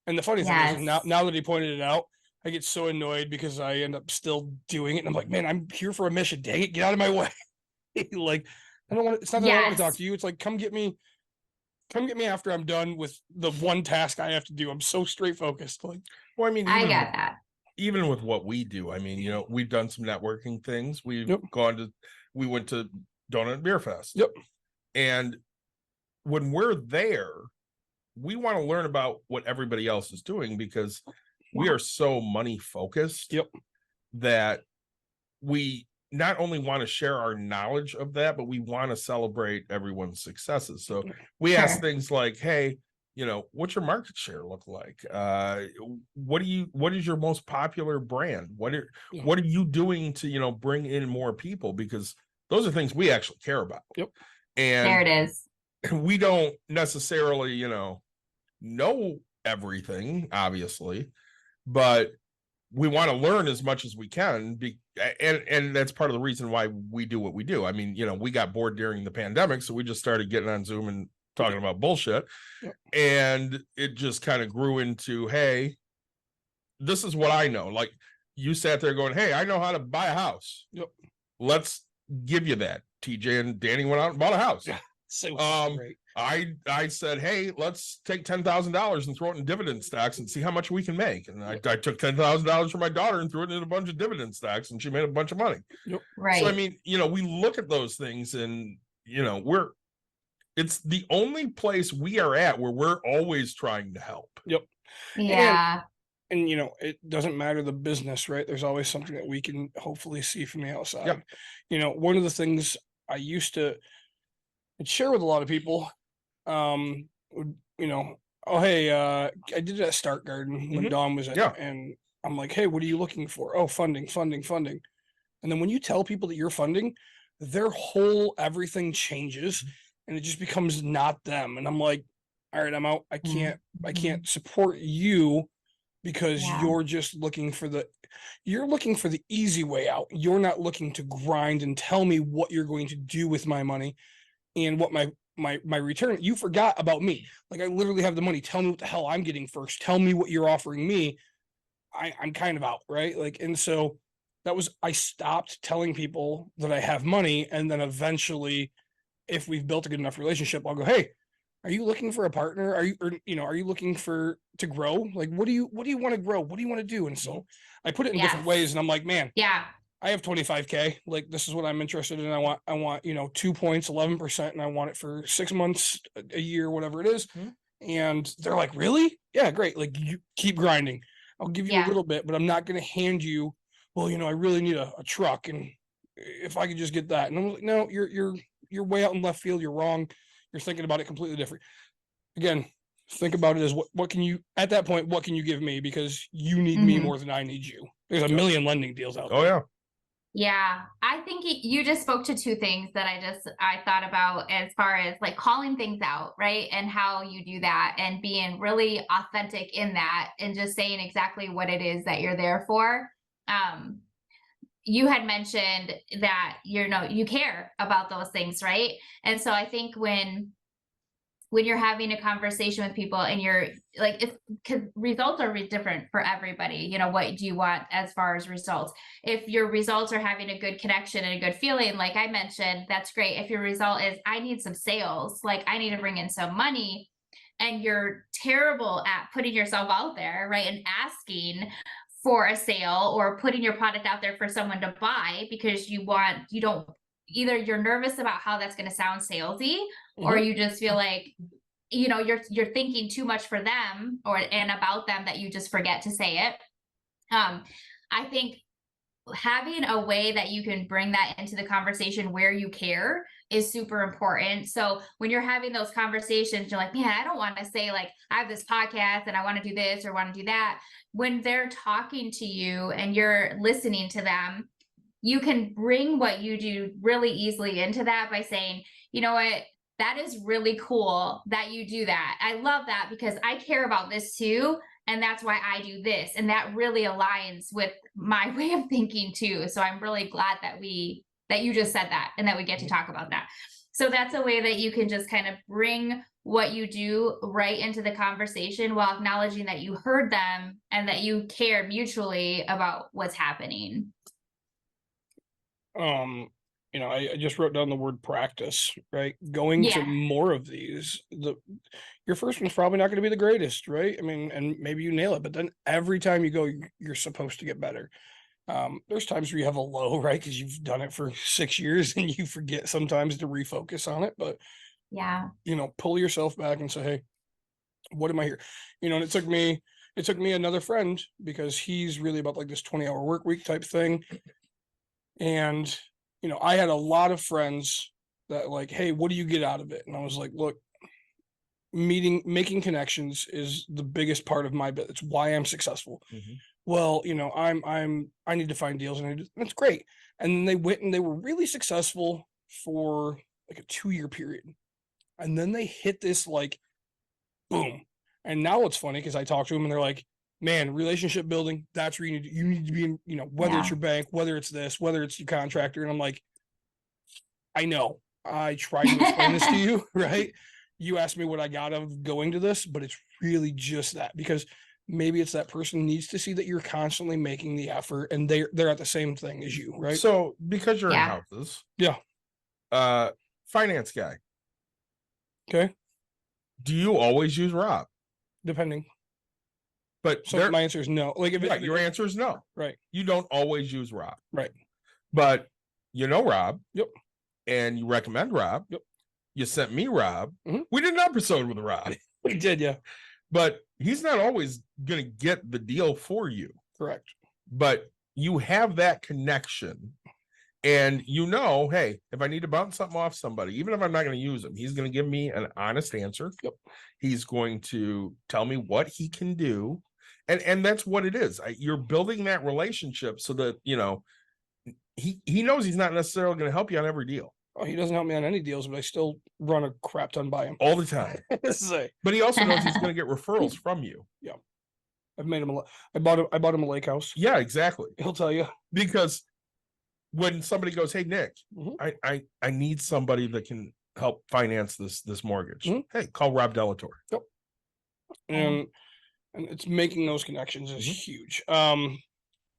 And the funny thing is, now that he pointed it out, I get so annoyed because I end up still doing it. And I'm like, man, I'm here for a mission. Dang it, get out of my way. Like, I don't want, it's not that I don't want to talk to you. It's like, come get me after I'm done with the one task I have to do. I'm so straight focused. Like, well, I mean, I get that. Even with what we do, I mean, you know, we've done some networking things. We've we went to Donut Beer Fest. Yep. And when we're there, we want to learn about what everybody else is doing, because we are so money focused that we not only want to share our knowledge of that, but we want to celebrate everyone's successes. So we ask things like, hey, you know, what's your market share look like? What is your most popular brand? What are you doing to, you know, bring in more people? Because those are things we actually care about. Yep. And there it is. We don't necessarily, you know, know everything, obviously, but we want to learn as much as we can. And that's part of the reason why we do what we do. I mean, we got bored during the pandemic, so we just started getting on Zoom and talking about bullshit. Yep. And it just kind of grew into, hey, this is what I know. Like, you sat there going, hey, I know how to buy a house. Yep. Let's give you that. TJ and Danny went out and bought a house. Yeah. So great. I said, hey, let's take $10,000 and throw it in dividend stocks and see how much we can make. And I took $10,000 from my daughter and threw it in a bunch of dividend stocks, and she made a bunch of money. Yep. Right. So I mean, we look at those things, and it's the only place we are at where we're always trying to help. Yep. Yeah. And it doesn't matter the business, right? There's always something that we can hopefully see from the outside. Yep. One of the things I used to share with a lot of people, oh, hey, I did it at Start Garden when Mhm. Dawn was in, Yeah. and I'm like, hey, what are you looking for? Oh, funding. And then when you tell people that you're funding, their whole everything changes, and it just becomes not them. And I'm like, all right, I'm out. I can't support you because Yeah. you're just looking for the easy way out. You're not looking to grind and tell me what you're going to do with my money and what my return. You forgot about me. Like, I literally have the money. Tell me what the hell I'm getting first. Tell me what you're offering me. I'm kind of out, right? Like, and so I stopped telling people that I have money, and then eventually, if we've built a good enough relationship, I'll go, hey, are you looking for a partner? Are you looking to grow? Like, what do you want to grow? What do you want to do? And so I put it in different Yes. ways, and I'm like, man, Yeah. I have 25K. Like, this is what I'm interested in. I want 2 points, 11%, and I want it for 6 months, a year, whatever it is. Mhm. And they're like, really? Yeah, great. Like, you keep grinding. I'll give you a Yeah. little bit, but I'm not going to hand you, well, I really need a truck, and if I could just get that. And I'm like, no, you're way out in left field. You're wrong. You're thinking about it completely different. Again, think about it as what can you, at that point, what can you give me? Because you need me Mhm. more than I need you. There's a million lending deals out Oh there. yeah. Yeah, I think you just spoke to two things that I thought about as far as like calling things out, right? And how you do that and being really authentic in that and just saying exactly what it is that you're there for. You had mentioned that you care about those things, right? And so I think when you're having a conversation with people and you're like, because results are different for everybody. What do you want as far as results? If your results are having a good connection and a good feeling, like I mentioned, that's great. If your result is, I need some sales, like I need to bring in some money, and you're terrible at putting yourself out there, right? And asking for a sale or putting your product out there for someone to buy because either you're nervous about how that's going to sound salesy, or Mhm. you just feel like you're thinking too much for them and about them that you just forget to say it. I think having a way that you can bring that into the conversation where you care is super important. So when you're having those conversations, you're like, man, I don't want to say like, I have this podcast and I want to do this or want to do that. When they're talking to you and you're listening to them, you can bring what you do really easily into that by saying, you know what, that is really cool that you do that. I love that because I care about this too. And that's why I do this. And that really aligns with my way of thinking too. So I'm really glad that you just said that and that we get to talk about that. So that's a way that you can just kind of bring what you do right into the conversation while acknowledging that you heard them and that you care mutually about what's happening. I just wrote down the word practice, right? Going to Yeah. more of these. Your first one's probably not going to be the greatest, right? I mean, and maybe you nail it, but then every time you go, you're supposed to get better. There's times where you have a low, right? Because you've done it for 6 years and you forget sometimes to refocus on it. But Yeah. pull yourself back and say, hey, what am I here? And it took me another friend, because he's really about like this 20-hour work week type thing. And, I had a lot of friends that like, hey, what do you get out of it? And I was like, look, making connections is the biggest part of my bit. It's why I'm successful. Mhm. Well, I need to find deals, and that's great. And then they went and they were really successful for like a 2-year period. And then they hit this like boom. And now it's funny because I talk to them and they're like, man, relationship building, that's where you need to be in, you know, whether it's Yeah. your bank, whether it's this, whether it's your contractor. And I'm like, I know I tried to explain this to you, right? You asked me what I got of going to this, but it's really just that, because maybe it's that person needs to see that you're constantly making the effort and they're at the same thing as you, right? So because you're Yeah. in houses, Yeah. Finance guy, Okay. do you always use Rob? Depending. But So my answer is no. Like if your answer is no. right. You don't always use Rob. Right. But you know Rob. Yep. And you recommend Rob. Yep. You sent me Rob. Mhm. We did an episode with Rob. We did, yeah. But he's not always going to get the deal for you. Correct. But you have that connection. And you know, hey, if I need to bounce something off somebody, even if I'm not going to use him, he's going to give me an honest answer. Yep. He's going to tell me what he can do. And that's what it is. You're building that relationship so that, you know, he knows he's not necessarily going to help you on every deal. Oh, he doesn't help me on any deals, but I still run a crap ton by him. All the time. Say, But he also knows he's going to get referrals from you. I've made him I bought him a lake house. Yeah, exactly. He'll tell you. Because when somebody goes, hey, Nick, Mhm. I need somebody that can help finance this mortgage. Mhm. Hey, call Rob Delator. And it's making those connections is Mhm. huge.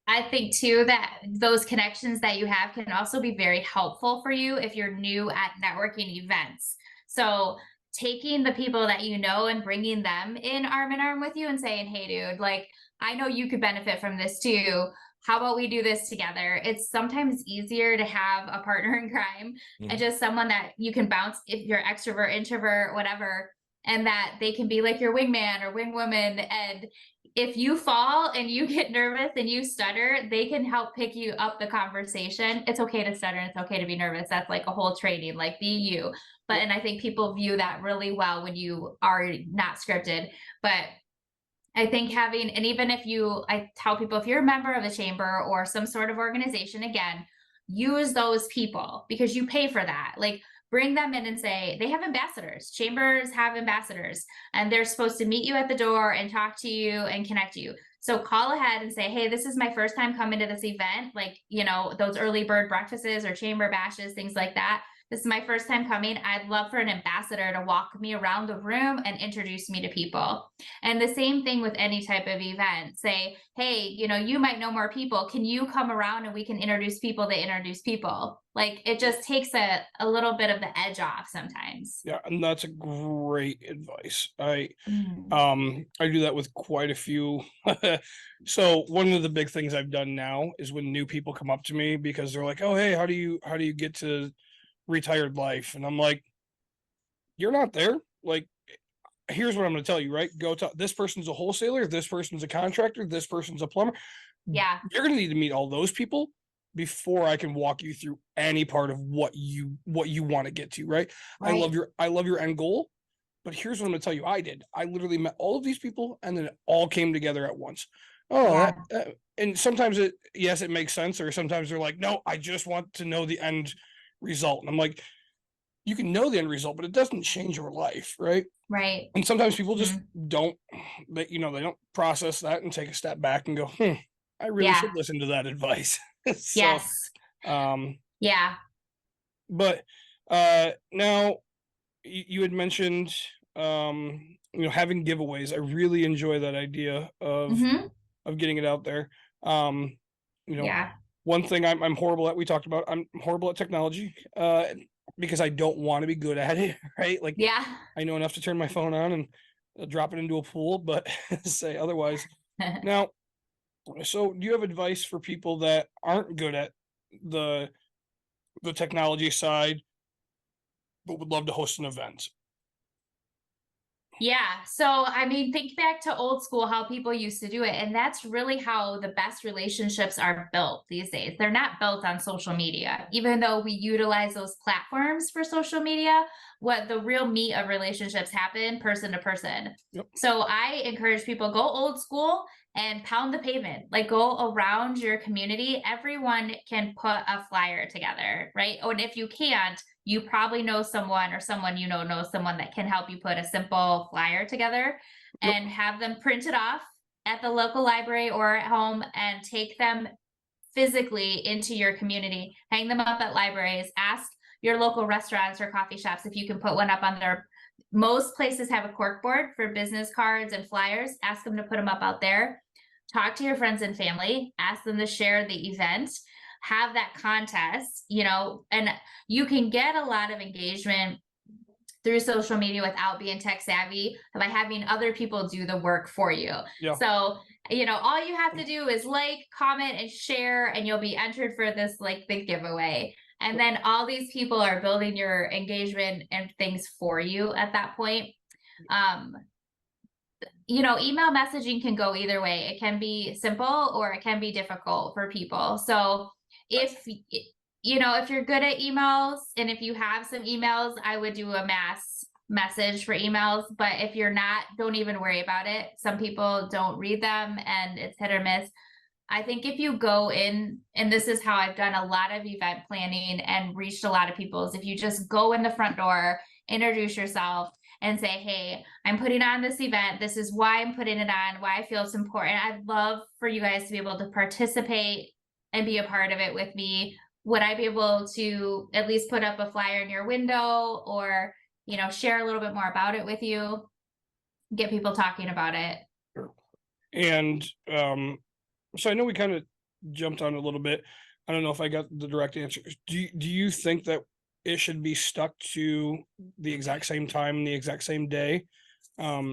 I think too that those connections that you have can also be very helpful for you if you're new at networking events. So taking the people that you know and bringing them in arm with you and saying, hey, dude, like, I know you could benefit from this too. How about we do this together? It's sometimes easier to have a partner in crime and just someone that you can bounce if you're extrovert, introvert, whatever, and that they can be like your wingman or wingwoman. And if you fall and you get nervous and you stutter, they can help pick you up the conversation. It's okay to stutter. It's okay to be nervous. That's like a whole training, like be you. But, and I think people view that really well when you are not scripted. But I think having, and even if I tell people, if you're a member of the chamber or some sort of organization, again, use those people because you pay for that. Like, bring them in and say, they have ambassadors. Chambers have ambassadors, and they're supposed to meet you at the door and talk to you and connect you. So call ahead and say, hey, this is my first time coming to this event. Like, you know, those early bird breakfasts or chamber bashes, things like that. This is my first time coming. I'd love for an ambassador to walk me around the room and introduce me to people. And the same thing with any type of event. Say, hey, you know, you might know more people. Can you come around and we can introduce people to introduce people? Like, it just takes a little bit of the edge off sometimes. Yeah, and that's a great advice. I Mm. do that with quite a few. So one of the big things I've done now is when new people come up to me because they're like, oh, hey, how do you get to retired life? And I'm like, you're not there. Like, here's what I'm going to tell you, right? Go to this person's a wholesaler, this person's a contractor, this person's a plumber. Yeah. You're going to need to meet all those people before I can walk you through any part of what you want to get to, right? I love your end goal, but here's what I'm going to tell you. I literally met all of these people and then it all came together at once. Oh, Yeah. And sometimes it makes sense. Or sometimes they're like, no, I just want to know the end result. And I'm like, you can know the end result, but it doesn't change your life, right? Right. And sometimes people just don't, they don't process that and take a step back and go, I really should listen to that advice. So, Yes. Yeah. But now you had mentioned having giveaways. I really enjoy that idea of getting it out there. Yeah. One thing I'm horrible at, we talked about, I'm horrible at technology because I don't want to be good at it, right? Like, Yeah. I know enough to turn my phone on and drop it into a pool, but say otherwise. Now, so do you have advice for people that aren't good at the technology side, but would love to host an event? Yeah. So, I mean, think back to old school, how people used to do it. And that's really how the best relationships are built these days. They're not built on social media, even though we utilize those platforms for social media. What the real meat of relationships happen person to person. Yep. So I encourage people, go old school and pound the pavement, like go around your community. Everyone can put a flyer together, right? Oh, and if you can't, you probably know someone or someone knows someone that can help you put a simple flyer together. and have them printed off at the local library or at home and take them physically into your community, hang them up at libraries, ask your local restaurants or coffee shops if you can put one up on their, most places have a cork board for business cards and flyers, ask them to put them up out there. Talk to your friends and family, ask them to share the event, have that contest, you know, and you can get a lot of engagement through social media without being tech savvy by having other people do the work for you. Yeah. So, you know, all you have to do is like, comment, and share, and you'll be entered for this like big giveaway. And then all these people are building your engagement and things for you at that point. You know, email messaging can go either way. It can be simple or it can be difficult for people. So if you know, if you're good at emails and if you have some emails, I would do a mass message for emails. But if you're not, don't even worry about it. Some people don't read them and it's hit or miss. I think if you go in, and this is how I've done a lot of event planning and reached a lot of people, is if you just go in the front door, introduce yourself, and say, hey, I'm putting on this event. This is why I'm putting it on, why I feel it's important. I'd love for you guys to be able to participate and be a part of it with me. Would I be able to at least put up a flyer in your window, or, you know, share a little bit more about it with you, get people talking about it? And so I know we kind of jumped on a little bit. I don't know if I got the direct answer. Do you think that it should be stuck to the exact same time, the exact same day? Yeah.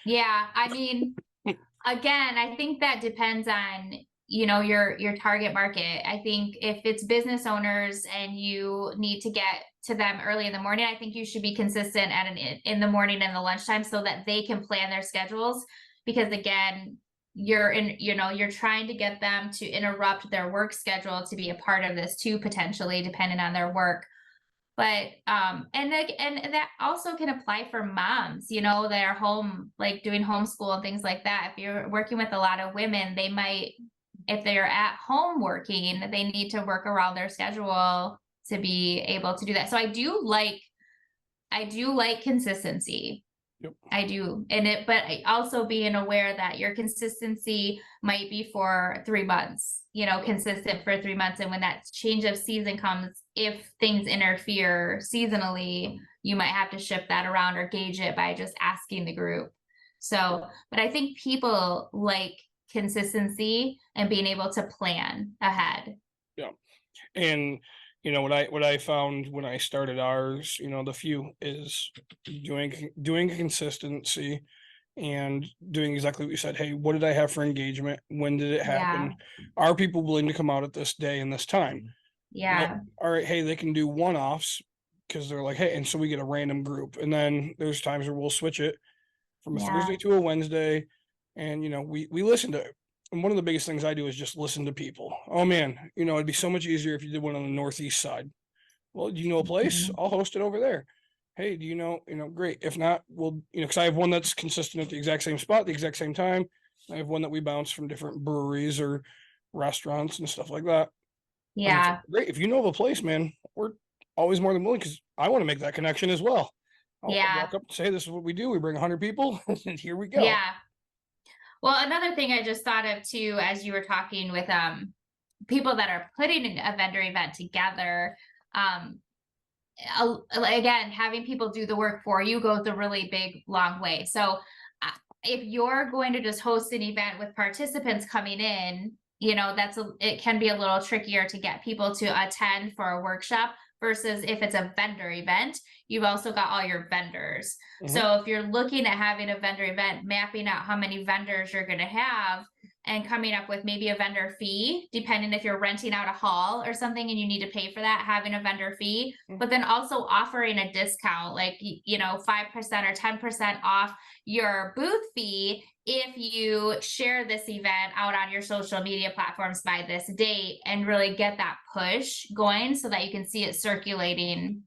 I mean, again, I think that depends on, you know, your target market. I think if it's business owners and you need to get to them early in the morning, I think you should be consistent in the morning and the lunchtime so that they can plan their schedules. Because again, you're trying to get them to interrupt their work schedule to be a part of this too, potentially, depending on their work. But and that also can apply for moms, you know, that are home, like doing homeschool and things like that. If you're working with a lot of women, they might, if they're at home working, they need to work around their schedule to be able to do that. So I do like consistency. Yep. I do. But also being aware that your consistency might be for 3 months, you know, consistent for 3 months. And when that change of season comes, if things interfere seasonally, you might have to shift that around or gauge it by just asking the group. So, but I think people like consistency and being able to plan ahead. Yeah. And you know, what I found when I started ours, you know, the few is doing consistency and doing exactly what you said. Hey, what did I have for engagement? When did it happen? Are people willing to come out at this day and this time? Yeah. Well, all right. Hey, they can do one-offs because they're like, hey, and so we get a random group. And then there's times where we'll switch it from a Thursday to a Wednesday. And, you know, we listen to it. And one of the biggest things I do is just listen to people. Oh man, you know, it'd be so much easier if you did one on the northeast side. Well, do you know a place? I'll host it over there. Hey, do you know, great. If not, we'll, you know, because I have one that's consistent at the exact same spot, the exact same time. I have one that we bounce from different breweries or restaurants and stuff like that. Yeah. Great. If you know of a place, man, we're always more than willing, because I want to make that connection as well. I'll walk up and say, this is what we do. We bring 100 people and here we go. Yeah. Well, another thing I just thought of too, as you were talking with people that are putting a vendor event together, again, having people do the work for you goes a really big, long way. So if you're going to just host an event with participants coming in, you know, it can be a little trickier to get people to attend for a workshop versus if it's a vendor event, you've also got all your vendors. Mm-hmm. So if you're looking at having a vendor event, mapping out how many vendors you're going to have and coming up with maybe a vendor fee, depending if you're renting out a hall or something and you need to pay for that, having a vendor fee, but then also offering a discount, like, you know, 5% or 10% off your booth fee if you share this event out on your social media platforms by this date, and really get that push going so that you can see it circulating.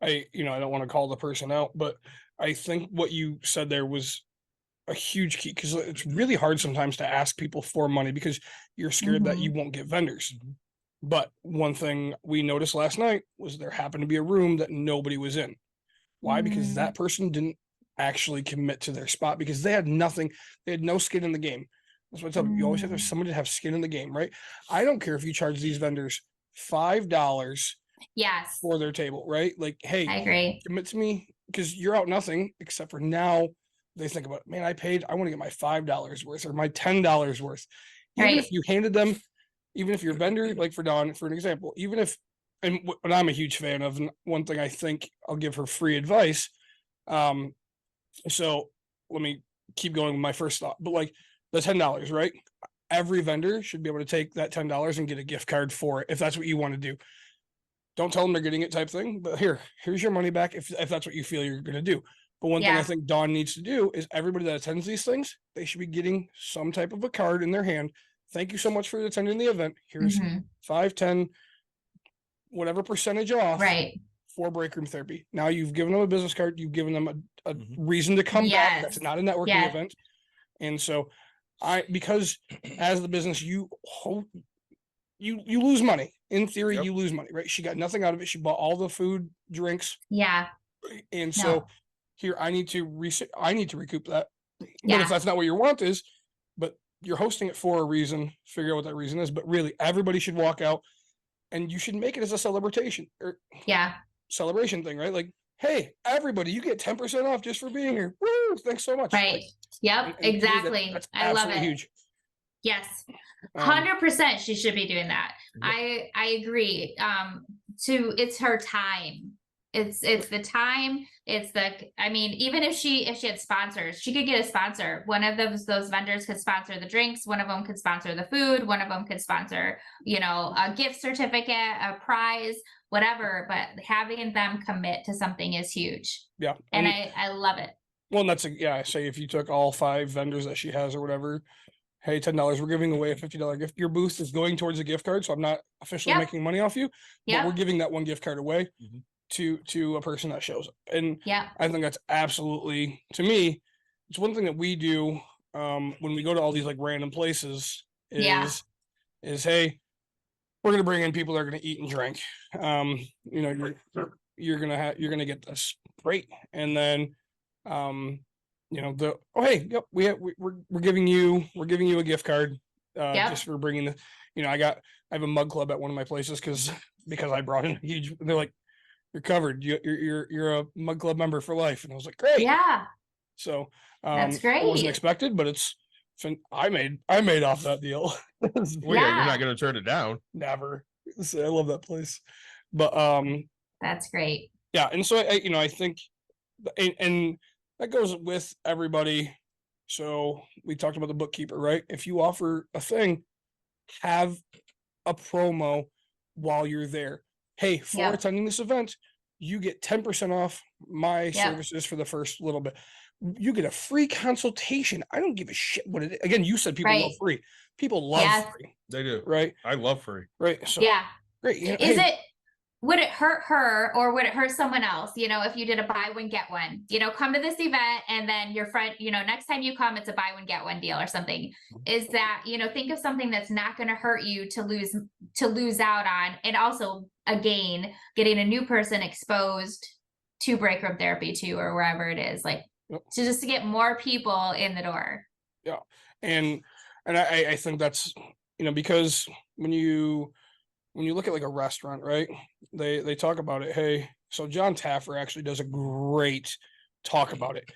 I don't want to call the person out, but I think what you said there was a huge key, because it's really hard sometimes to ask people for money because you're scared that you won't get vendors. But one thing we noticed last night was there happened to be a room that nobody was in. Why? Because that person didn't actually commit to their spot because they had nothing, they had no skin in the game. That's what I tell them. You always have to have somebody to have skin in the game, right? I don't care if you charge these vendors $5 Yes, for their table, right? Like, hey, I agree. commit to me because you're out nothing except for now they think about, man, I want to get my $5 worth or my $10 worth. Even Right. if you handed them, even if your vendor, like for Dawn, for an example, even if, and what I'm a huge fan of, and one thing I think I'll give her free advice. So let me keep going with my first thought, but like the $10, right? Every vendor should be able to take that $10 and get a gift card for it if that's what you want to do. Don't tell them they're getting it type thing, but here's your money back if that's what you feel you're going to do. But one thing I Yeah. think Dawn needs to do is everybody that attends these things, they should be getting some type of a card in their hand. Thank you so much for attending the event. Here's Mhm. 5, 10, whatever percentage off Right. for break room therapy. Now you've given them a business card, you've given them a Mhm. reason to come back. That's Yes. not a networking Yes. event. And so because as the business, you lose money. In theory, Yep. you lose money, right? She got nothing out of it. She bought all the food, drinks, Yeah. and so No. here I need to recoup that. But Yeah. if that's not what your want is, but you're hosting it for a reason, figure out what that reason is. But really, everybody should walk out, and you should make it as a celebration or Yeah. celebration thing, right? Like, hey, everybody, you get 10% off just for being here. Woo! Thanks so much. Right. Like, Yep. and to me, Exactly. that's I love absolutely it. huge. Yes. Um, 100% she should be doing that. Yep. I agree. It's her time. It's the time. It's I mean, even if she had sponsors, she could get a sponsor. One of those vendors could sponsor the drinks, one of them could sponsor the food, one of them could sponsor, a gift certificate, a prize, whatever. But having them commit to something is huge. yeah. And I love it. Well, and that's I say if you took all 5 vendors that she has or whatever, hey, $10, we're giving away a $50 gift. Your booth is going towards a gift card, so I'm not officially Yep. making money off you, but Yep. we're giving that one gift card away Mhm. to a person that shows up. And Yep. I think that's absolutely, to me, it's one thing that we do when we go to all these like random places Yeah. is hey, we're gonna bring in people that are gonna eat and drink. You're gonna get this great, and then hey, yep, we're giving you a gift card Yep. just for bringing the I have a mug club at one of my places because I brought in a huge, they're like, you're covered, you're a mug club member for life, and I was like, great. Yeah. So That's it wasn't great. expected, but I made off that deal. Well, yeah, Yeah. you're not going to turn it down. Never. So I love that place. But That's great. yeah, and so I think and that goes with everybody. So we talked about the bookkeeper, right? If you offer a thing, have a promo while you're there. Hey, for Yep. attending this event, you get 10% off my Yep. services for the first little bit. You get a free consultation. I don't give a shit what it is. Again, you said people love Right. free. People love Yes. free, They do. right? I love free. Right. So Yeah. great. Would it hurt her or would it hurt someone else? If you did a buy one, get one, come to this event and then your friend, next time you come, it's a buy one, get one deal or something. Is that, think of something that's not going to hurt you to lose out on. And also again, getting a new person exposed to break room therapy too, or wherever it is, like just to get more people in the door. Yeah. And I think that's, because when you look at like a restaurant, right? They talk about it. Hey, so John Taffer actually does a great talk about it.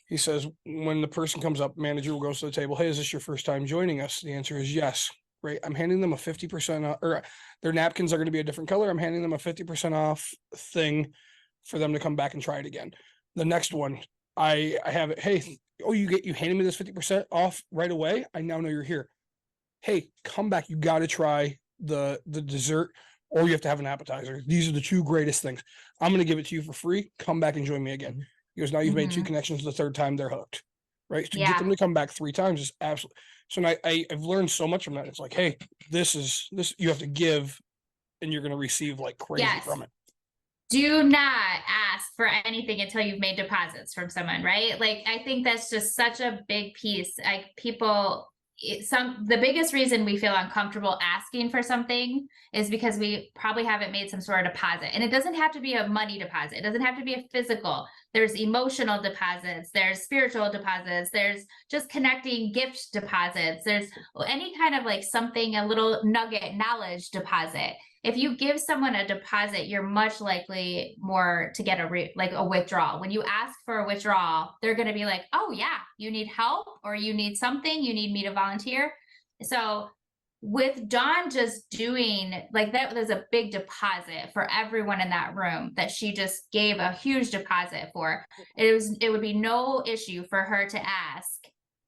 He says, when the person comes up, manager goes to the table. Hey, is this your first time joining us? The answer is yes. Right. I'm handing them a 50% off, or their napkins are going to be a different color. I'm handing them a 50% off thing for them to come back and try it again. The next one, I have it. Hey, you handed me this 50% off right away. I now know you're here. Hey, come back. You got to try the dessert, or you have to have an appetizer. These are the 2 greatest things. I'm going to give it to you for free. Come back and join me again. Because now you've made 2 connections. The 3rd time they're hooked, right? To get them to come back 3 times is absolutely. So now I've learned so much from that. It's like, hey, this you have to give, and you're going to receive like crazy from it. Do not ask for anything until you've made deposits from someone, right? Like, I think that's just such a big piece. Like people, the biggest reason we feel uncomfortable asking for something is because we probably haven't made some sort of deposit. And it doesn't have to be a money deposit. It doesn't have to be a physical. There's emotional deposits, there's spiritual deposits, there's just connecting gift deposits, there's any kind of like something, a little nugget knowledge deposit. If you give someone a deposit, you're much likely more to get a withdrawal. When you ask for a withdrawal, they're going to be like, oh yeah, you need help, or you need something, you need me to volunteer. So with Dawn just doing like that, there's a big deposit for everyone in that room that she just gave a huge deposit for. It would be no issue for her to ask,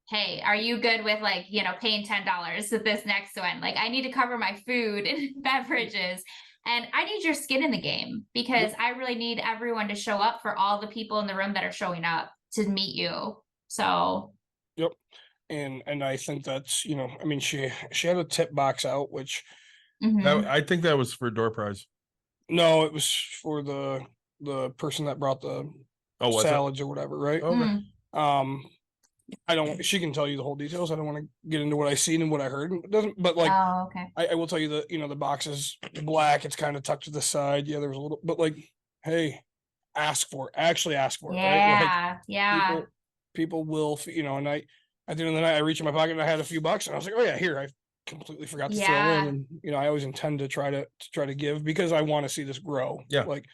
hey, are you good with like, paying $10 to this next one? Like, I need to cover my food and beverages, and I need your skin in the game, because I really need everyone to show up for all the people in the room that are showing up to meet you. So. Yep. And I think that's, I mean, she had a tip box out, which I think that was for door prize. no, it was for the person that brought the salads or whatever, right? Okay. She can tell you the whole details. I don't want to get into what I seen and what I heard. It doesn't, but like, oh, okay. I will tell you that, the box is black. It's kind of tucked to the side. Yeah, there's a little, but like, hey, actually ask for it. Yeah. Right? Like, yeah. People will, and at the end of the night, I reached in my pocket and I had a few bucks and I was like, oh yeah, here, I completely forgot to throw in. And, I always intend to try to give, because I want to see this grow. Yeah. Like,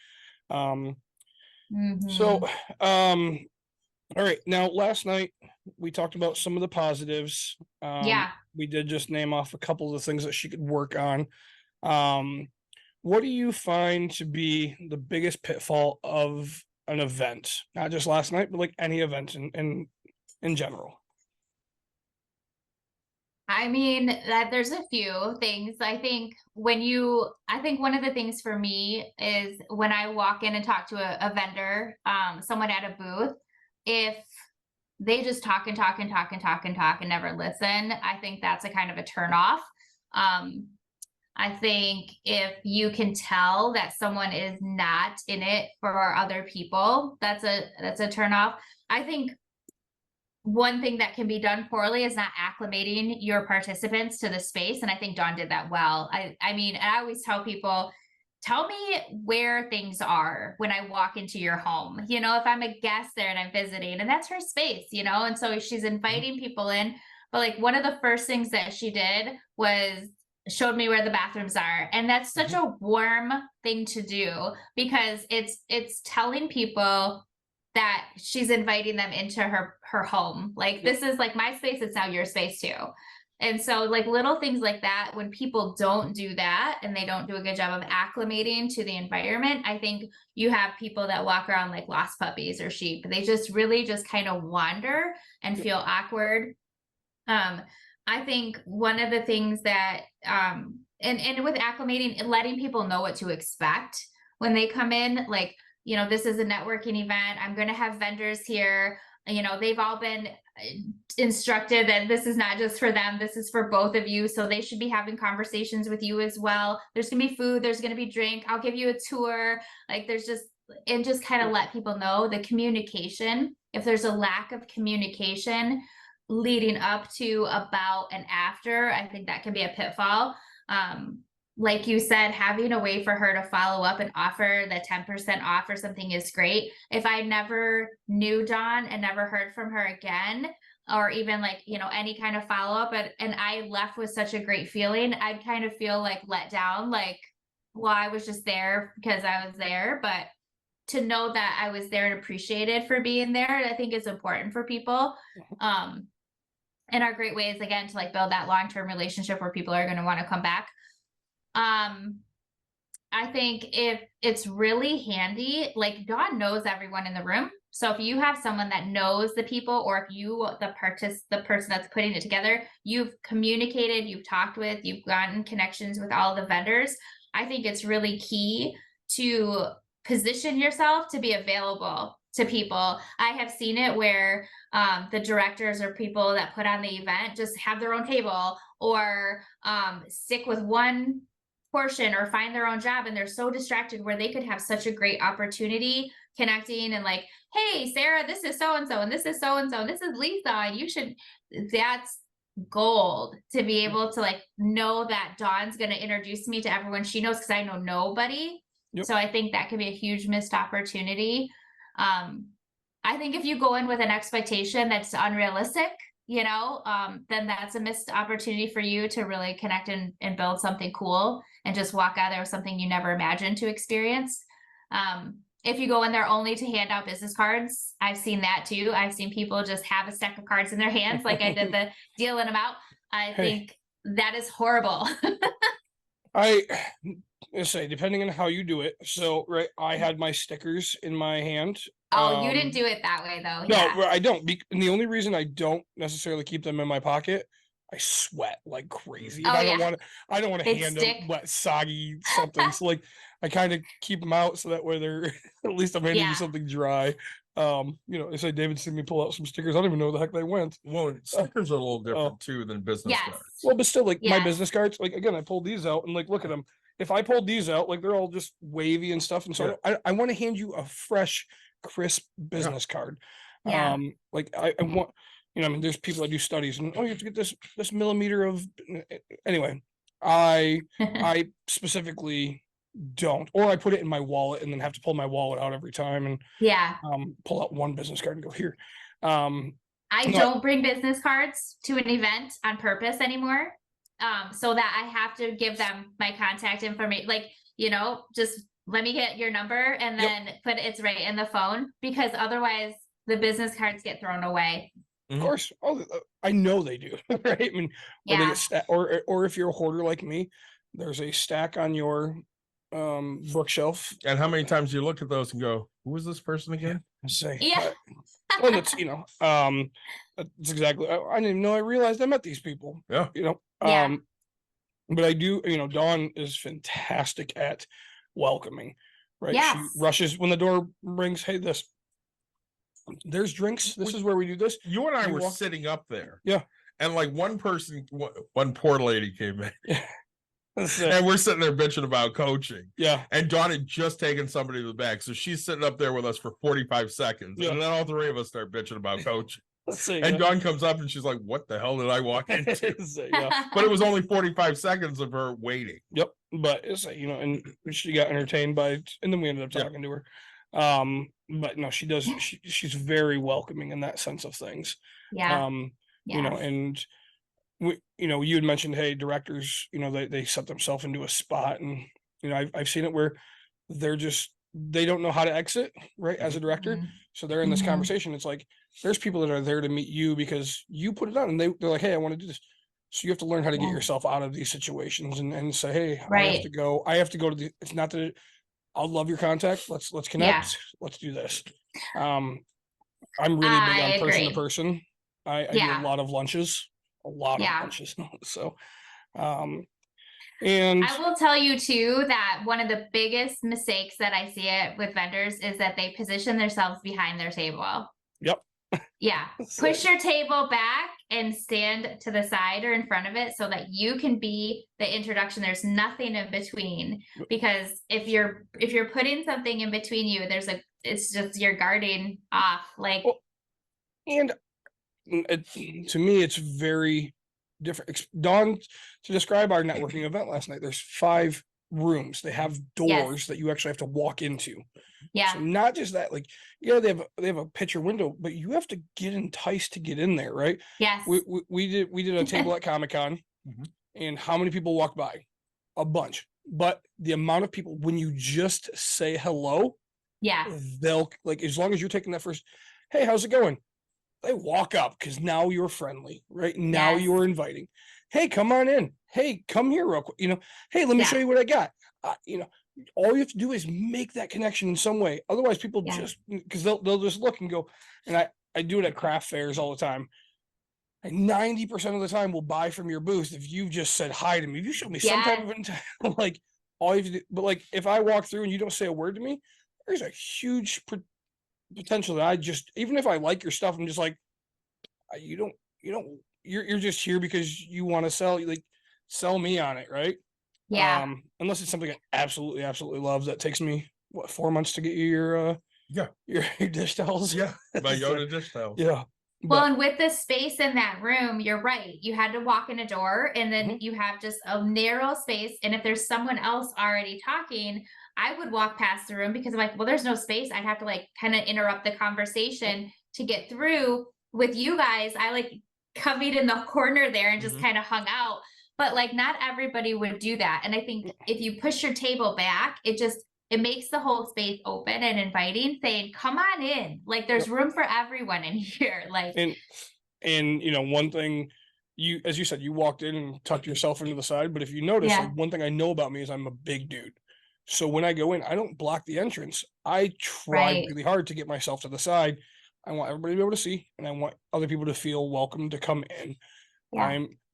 so, all right. Now, last night we talked about some of the positives. We did just name off a couple of the things that she could work on. What do you find to be the biggest pitfall of an event? Not just last night, but like any event in general. I mean, that there's a few things. I think one of the things for me is when I walk in and talk to a vendor, someone at a booth, if they just talk and talk and talk and talk and talk and never listen, I think that's a kind of a turn off. I think if you can tell that someone is not in it for other people, that's a turn off. I think one thing that can be done poorly is not acclimating your participants to the space. And I think Dawn did that well. I mean, I always tell people, tell me where things are when I walk into your home, if I'm a guest there and I'm visiting, and that's her space, and so she's inviting people in. But like one of the first things that she did was showed me where the bathrooms are. And that's such a warm thing to do, because it's telling people that she's inviting them into her home. Like, this is like my space, it's now your space too. And so like little things like that, when people don't do that and they don't do a good job of acclimating to the environment, I think you have people that walk around like lost puppies or sheep. They just really just kind of wander and feel awkward. I think one of the things that, and with acclimating, letting people know what to expect when they come in, like, this is a networking event. I'm going to have vendors here. They've all been instructed that this is not just for them, this is for both of you. So they should be having conversations with you as well. There's going to be food, there's going to be drink. I'll give you a tour. Like, just kind of let people know the communication. If there's a lack of communication leading up to, about, and after, I think that can be a pitfall. Like you said, having a way for her to follow up and offer the 10% off or something is great. If I never knew Dawn and never heard from her again, or even like, any kind of follow-up, and I left with such a great feeling, I'd kind of feel like let down, like, well, I was just there because I was there. But to know that I was there and appreciated for being there, I think is important for people. And are great ways, again, to like build that long-term relationship where people are going to want to come back. I think if it's really handy, like Dawn knows everyone in the room. So if you have someone that knows the people, or if you, the person that's putting it together, you've communicated, you've talked with, you've gotten connections with all the vendors, I think it's really key to position yourself to be available to people. I have seen it where the directors or people that put on the event just have their own table, or stick with one portion, or find their own job, and they're so distracted where they could have such a great opportunity connecting and like, hey, Sarah, this is so-and-so, and this is so-and-so, and this is Lisa, and you should, gold to be able to like know that Dawn's going to introduce me to everyone she knows, because I know nobody. Yep. So I think that could be a huge missed opportunity. I think if you go in with an expectation that's unrealistic, you know, then that's a missed opportunity for you to really connect and build something cool and just walk out there with something you never imagined to experience. If you go in there only to hand out business cards, I've seen that too. I've seen people just have a stack of cards in their hands, like I did the dealing them out. I think that is horrible. I say, depending on how you do it. So, right, I had my stickers in my hand. Oh, you didn't do it that way though. No, Yeah. I don't. And the only reason I don't necessarily keep them in my pocket, I sweat like crazy. And Oh, I don't yeah. want to. I don't want to They hand stick. them wet, soggy something. So like, I kind of keep them out so that way they're at least I'm handing Yeah. you something dry. You know, I say David seen me pull out some stickers. I don't even know where the heck they went. Well, stickers are a little different Oh. too than business Yes. cards. Well, but still, like my Yes. business cards, like again, I pulled these out and like look at them. If I pulled these out, like they're all just wavy and stuff, and so I want to hand you a fresh, crisp business card. Yeah. Like I want, you know, I mean, there's people that do studies, and oh, you have to get this millimeter of. Anyway, I specifically don't, or I put it in my wallet and then have to pull my wallet out every time and Yeah. pull out one business card and go here. I No. don't bring business cards to an event on purpose anymore. So that I have to give them my contact information, like, you know, just let me get your number and then put it's right in the phone, because otherwise the business cards get thrown away. Of course. Oh, I know they do. Right. I mean, or they Yeah. get or if you're a hoarder like me, there's a stack on your bookshelf. And how many times do you look at those and go, who is this person again? Say, Yeah. well, it's, you know, that's exactly. I didn't even know. I realized I met these people. Yeah. You know. Yeah. But I do. You know, Dawn is fantastic at welcoming. Right. Yes. She rushes when the door rings. Hey, there's drinks. This is where we do this. You and I You were walk- sitting up there. Yeah. And like one poor lady came in, Yeah. and we're sitting there bitching about coaching. Yeah. And Dawn had just taken somebody to the back. So she's sitting up there with us for 45 seconds. Yeah. And then all three of us start bitching about coaching. Let's see. And Dawn comes up and she's like, what the hell did I walk into? Yeah. But it was only 45 seconds of her waiting. Yep. But it's you know, and she got entertained by, and then we ended up Yeah. talking to her. But no, she does. She's very welcoming in that sense of things. Yeah. You know, and we, you know, you had mentioned, hey, directors, you know, they set themselves into a spot, and you know, I've seen it where they don't know how to exit, right, as a director. Mhm. So they're in this Mhm. conversation. It's like there's people that are there to meet you because you put it on, and they're like, hey, I want to do this. So you have to learn how to get Yeah. yourself out of these situations and say, hey, I Right. have to go to the, it's not that I'll love your contact. Let's connect. Let's do this. I'm really big I on person to agree. person. I do Yeah. a lot of lunches, Yeah. So, and I will tell you too that one of the biggest mistakes that I see it with vendors is that they position themselves behind their table. Yep. Yeah. Push your table back and stand to the side or in front of it so that you can be the introduction. There's nothing in between, because if you're putting something in between you, it's just you're guarding off. Like, and to me, it's very different. Dawn, to describe our networking event last night, there's 5 rooms. They have doors that you actually have to walk into. yeah. So not just that, like, yeah, they have a picture window, but you have to get enticed to get in there, right? Yes. We did a table at Comic-Con, Mhm. and how many people walked by? A bunch. But the amount of people, when you just say hello, yeah. they'll, like, as long as you're taking that first, hey, how's it going? They walk up because now you're friendly, right? Now Yes. you're inviting. Hey, come on in. Hey, come here real quick. You know, hey, let me Yeah. show you what I got. You know, all you have to do is make that connection in some way. Otherwise, people Yeah. just, because they'll just look and go, and I do it at craft fairs all the time. Like 90% of the time will buy from your booth if you just said hi to me. If you show me some type of like all you have to do, but like if I walk through and you don't say a word to me, there's a huge potential that I just, even if I like your stuff, I'm just like, you're just here because you want to sell me on it, right? Yeah. Unless it's something I absolutely love that takes me 4 months to get you your your dish towels. Yeah. My Yoda dish towels. Yeah. Well, and with the space in that room, you're right. You had to walk in a door and then you have just a narrow space. And if there's someone else already talking, I would walk past the room because I'm like, well, there's no space. I'd have to like kind of interrupt the conversation to get through. With you guys, I like covered in the corner there and just kind of hung out. But like not everybody would do that. And I think if you push your table back, it makes the whole space open and inviting, saying, come on in. Like there's room for everyone in here. Like and you know, one thing as you said, you walked in and tucked yourself into the side. But if you notice, like, one thing I know about me is I'm a big dude. So when I go in, I don't block the entrance. I try really hard to get myself to the side. I want everybody to be able to see, and I want other people to feel welcome to come in.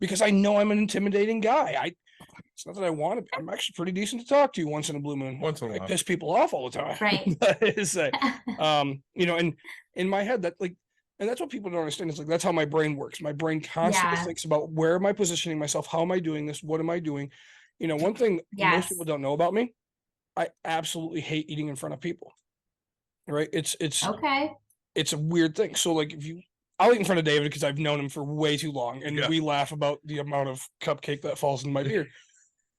Because I know I'm an intimidating guy. It's not that I want to be. I'm actually pretty decent to talk to once in a blue moon. Once in a I while. piss people off all the time. Right. You know, and in my head, that like, and that's what people don't understand. It's like, that's how my brain works. My brain constantly thinks about, where am I positioning myself? How am I doing this? What am I doing? You know, one thing most people don't know about me, I absolutely hate eating in front of people. Right. It's okay. It's a weird thing. So like, I'll eat in front of David because I've known him for way too long, and we laugh about the amount of cupcake that falls in my beer.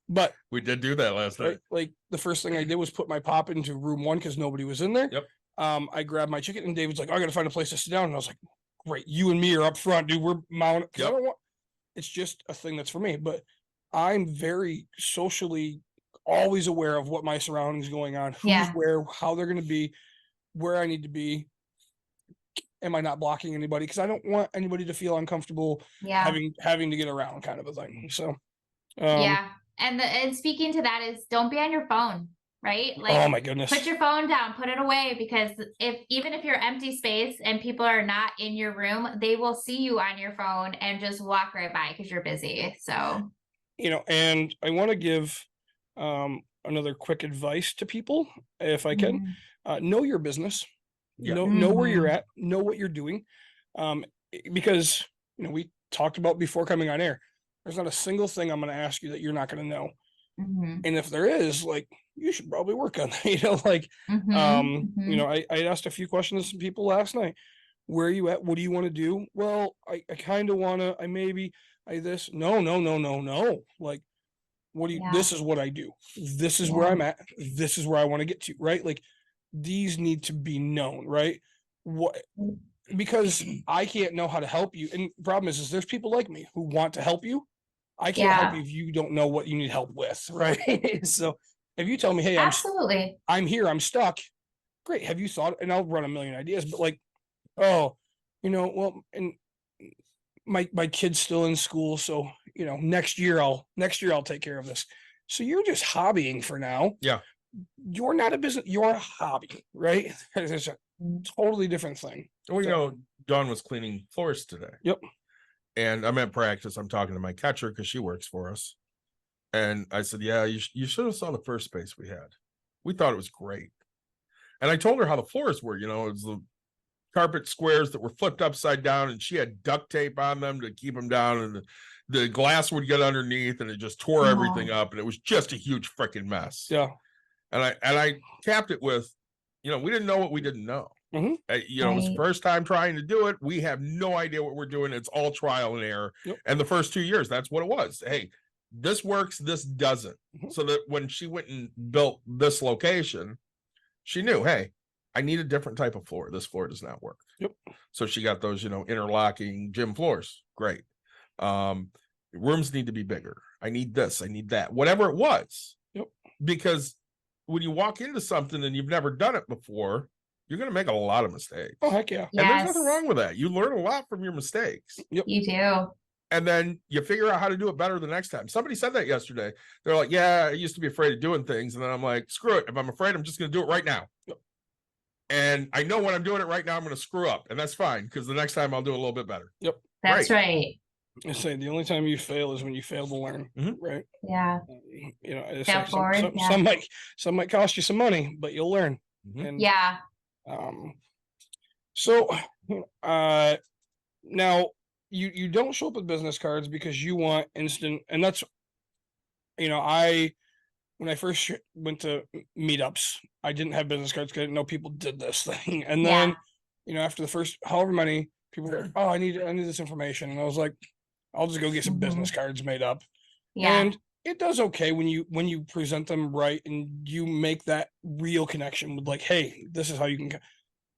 But we did do that last night. Like the first thing I did was put my pop into room 1 because nobody was in there. Yep. I grabbed my chicken, and David's like, I got to find a place to sit down. And I was like, great, you and me are up front, dude. We're mounted. I don't want. It's just a thing that's for me. But I'm very socially always aware of what my surroundings going on, who's where, how they're going to be, where I need to be. Am I not blocking anybody? Because I don't want anybody to feel uncomfortable having to get around, kind of a thing. So and speaking to that is, don't be on your phone, right? Like, oh my goodness, put your phone down, put it away, because even if you're empty space and people are not in your room, they will see you on your phone and just walk right by because you're busy. So, you know, and I want to give another quick advice to people, if I can. Know your business. Know where you're at, know what you're doing. Because, you know, we talked about before coming on air, there's not a single thing I'm going to ask you that you're not going to know. And if there is, like, you should probably work on that, you know, like, you know, I asked a few questions to some people last night. Where are you at? What do you want to do? Well, I kind of want to, no. Like, what do you, this is what I do. This is where I'm at. This is where I want to get to, right? Like, these need to be known, right? Because I can't know how to help you. And the problem is there's people like me who want to help you. I can't help you if you don't know what you need help with, right? So if you tell me, hey, I'm here, I'm stuck, great. Have you thought, and I'll run a million ideas, but like, oh, you know, well, and my kid's still in school, so you know, next year I'll take care of this. So you're just hobbying for now. Yeah. You're not a business, you're a hobby, right? It's a totally different thing. Well, you know, Dawn was cleaning floors today. Yep. And I'm at practice. I'm talking to my catcher because she works for us. And I said, yeah, you should have saw the first space we had. We thought it was great. And I told her how the floors were, you know, it was the carpet squares that were flipped upside down, and she had duct tape on them to keep them down, and the glass would get underneath, and it just tore everything up, and it was just a huge freaking mess. Yeah. And I capped it with, you know, we didn't know what we didn't know. You know, it was the first time trying to do it. We have no idea what we're doing. It's all trial and error. And the first 2 years, that's what it was. Hey, this works, this doesn't. So that when she went and built this location, she knew, hey, I need a different type of floor. This floor does not work. So she got those, you know, interlocking gym floors. Great. Rooms need to be bigger. I need this. I need that. Whatever it was. Because when you walk into something and you've never done it before, you're going to make a lot of mistakes. Oh, heck yeah. And there's nothing wrong with that. You learn a lot from your mistakes. You do. And then you figure out how to do it better the next time. Somebody said that yesterday. They're like, yeah, I used to be afraid of doing things. And then I'm like, screw it. If I'm afraid, I'm just going to do it right now. And I know when I'm doing it right now, I'm going to screw up. And that's fine, because the next time I'll do a little bit better. That's right. I say the only time you fail is when you fail to learn, right? Yeah. You know, some might cost you some money, but you'll learn. And so now you don't show up with business cards because you want instant, and that's, you know, when I first went to meetups, I didn't have business cards because I didn't know people did this thing. And then, you know, after the first however many, people were like, oh, I need this information. And I was like, I'll just go get some business cards made up. Yeah. And it does okay when you present them right and you make that real connection with like, hey, this is how you can.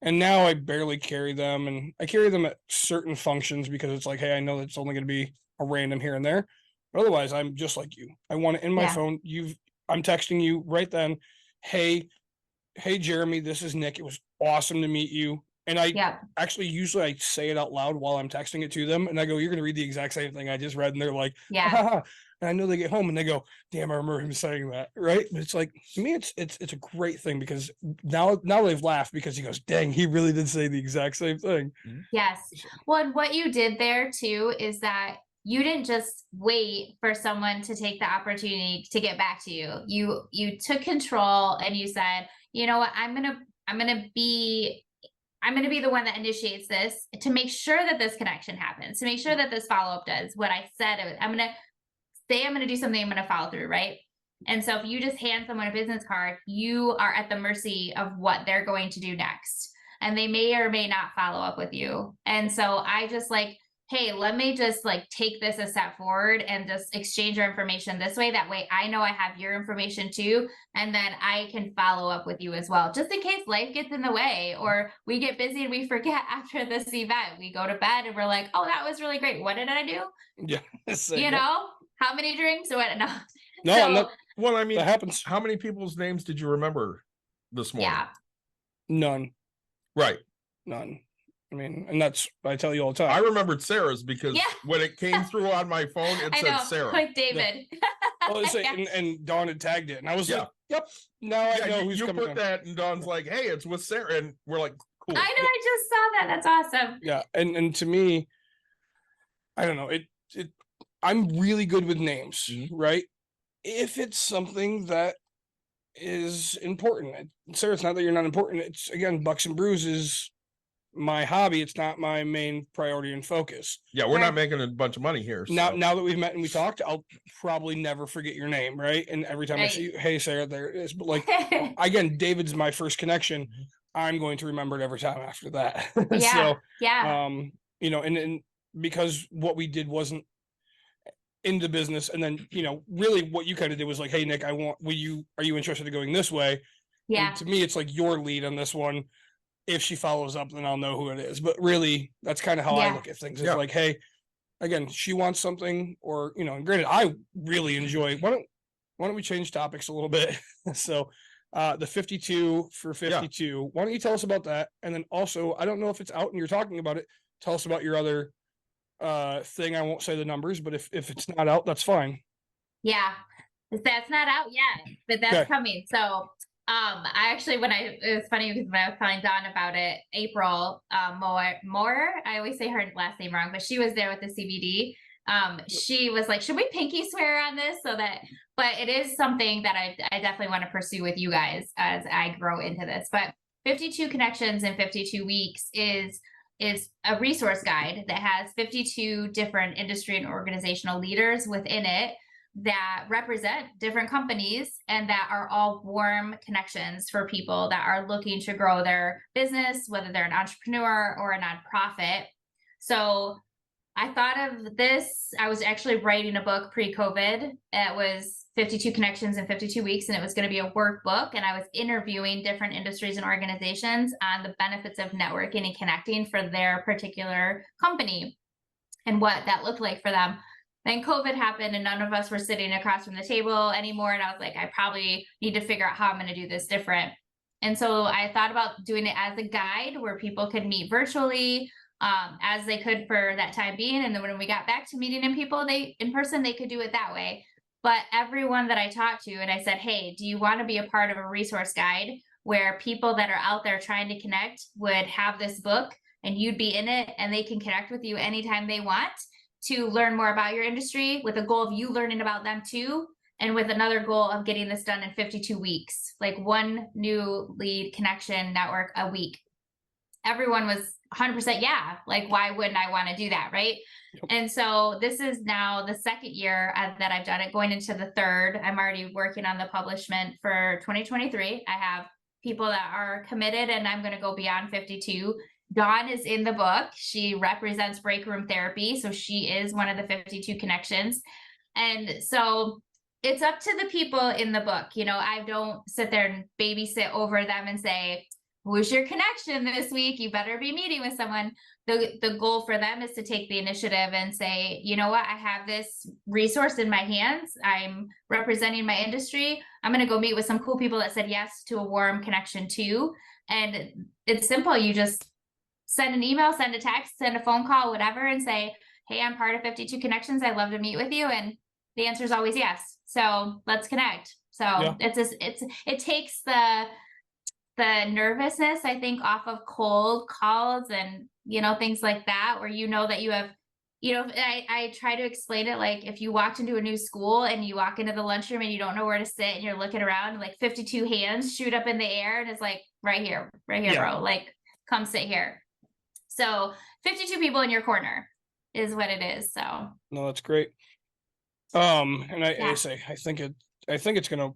And now I barely carry them, and I carry them at certain functions because it's like, hey, I know it's only going to be a random here and there. But otherwise, I'm just like you. I want it in my Yeah. phone. I'm texting you right then. Hey, Jeremy, this is Nick. It was awesome to meet you. And I Yeah. actually usually I say it out loud while I'm texting it to them, and I go, "You're going to read the exact same thing I just read," and they're like, Yeah. "Ha." And I know they get home and they go, "Damn, I remember him saying that." Right? But it's like, to me, it's a great thing because now they've laughed because he goes, "Dang, he really did say the exact same thing." Yes. Well, and what you did there too is that you didn't just wait for someone to take the opportunity to get back to you. You took control and you said, you know what, I'm gonna be the one that initiates this to make sure that this connection happens, to make sure that this follow-up does what I said. I'm gonna say I'm gonna do something, I'm gonna follow through, right? And so if you just hand someone a business card, you are at the mercy of what they're going to do next. And they may or may not follow up with you. And so I just like, hey, let me just like take this a step forward and just exchange our information this way. That way I know I have your information too. And then I can follow up with you as well, just in case life gets in the way or we get busy and we forget after this event. We go to bed and we're like, oh, that was really great. What did I do? Yeah. So, You know, how many drinks? What? No. No, So, Well, I mean, that happens. how many people's names did you remember this morning? yeah. None. Right. None. I mean, and that's I tell you all the time. I remembered Sarah's because Yeah. when it came through on my phone, it I said know, Sara. like David. Well, it's like, Yeah. and Dawn had tagged it, and I was Yeah. like, "Yep, now I Yeah, know you, who's you coming." put in. that, and Dawn's like, "Hey, it's with Sara," and we're like, "Cool." I know, I just saw that. That's awesome. Yeah, and to me, I don't know. I'm really good with names, right? If it's something that is important, Sarah, it's not that you're not important. It's again, Bucks and Brews is my hobby. It's not my main priority and focus. Yeah, we're not making a bunch of money here. Now, so. now that we've met and we talked, I'll probably never forget your name, right? And every time I Right. see you, hey Sarah, there it is. But like again, David's my first connection. I'm going to remember it every time after that. Yeah. So, Yeah. you know, and because what we did wasn't in the business, and then really what you kind of did was like, hey Nick, are you interested in going this way? Yeah. And to me, it's like your lead on this one. If she follows up, then I'll know who it is. But really, that's kind of how I Yeah. look at things. It's Yeah. like, hey, again, she wants something, or and granted, I really enjoy. Why don't we change topics a little bit? So, the 52 for 52. Why don't you tell us about that? And then also, I don't know if it's out and you're talking about it. Tell us about your other thing. I won't say the numbers, but if it's not out, that's fine. Yeah. That's not out yet, but that's Okay. coming. So I actually it was funny because when I was telling Dawn about it, April Moore, I always say her last name wrong, but she was there with the CBD. She was like, should we pinky swear on this? But it is something that I definitely want to pursue with you guys as I grow into this. But 52 connections in 52 weeks is a resource guide that has 52 different industry and organizational leaders within it that represent different companies and that are all warm connections for people that are looking to grow their business, whether they're an entrepreneur or a nonprofit. So I thought of this. I was actually writing a book pre-COVID. It was 52 connections in 52 weeks, and it was going to be a workbook. And I was interviewing different industries and organizations on the benefits of networking and connecting for their particular company and what that looked like for them. Then COVID happened and none of us were sitting across from the table anymore. And I was like, I probably need to figure out how I'm going to do this different. And so I thought about doing it as a guide where people could meet virtually as they could for that time being. And then when we got back to meeting in person, they could do it that way. But everyone that I talked to, and I said, hey, do you want to be a part of a resource guide where people that are out there trying to connect would have this book and you'd be in it and they can connect with you anytime they want to learn more about your industry with a goal of you learning about them too. And with another goal of getting this done in 52 weeks, like one new lead connection network a week. Everyone was 100% yeah. Like, why wouldn't I want to do that? Right. Yep. And so this is now the second year that I've done it, going into the third. I'm already working on the publishment for 2023. I have people that are committed and I'm going to go beyond 52 Dawn is in the book. She represents break room therapy. So she is one of the 52 connections. And so it's up to the people in the book. You know, I don't sit there and babysit over them and say, who's your connection this week? You better be meeting with someone. The goal for them is to take the initiative and say, you know what, I have this resource in my hands. I'm representing my industry. I'm going to go meet with some cool people that said yes to a warm connection too. And it's simple. You just send an email, send a text, send a phone call, whatever, and say, hey, I'm part of 52 Connections. I'd love to meet with you. And the answer is always yes. So let's connect. So Yeah. it takes the nervousness, I think, off of cold calls and, you know, things like that, where you know that you have, you know, I try to explain it like if you walked into a new school and you walk into the lunchroom and you don't know where to sit and you're looking around, like 52 hands shoot up in the air and it's like, right here, Yeah. bro, like come sit here. So 52 people in your corner is what it is. So No, that's great. And I Yeah. say, I think it's gonna.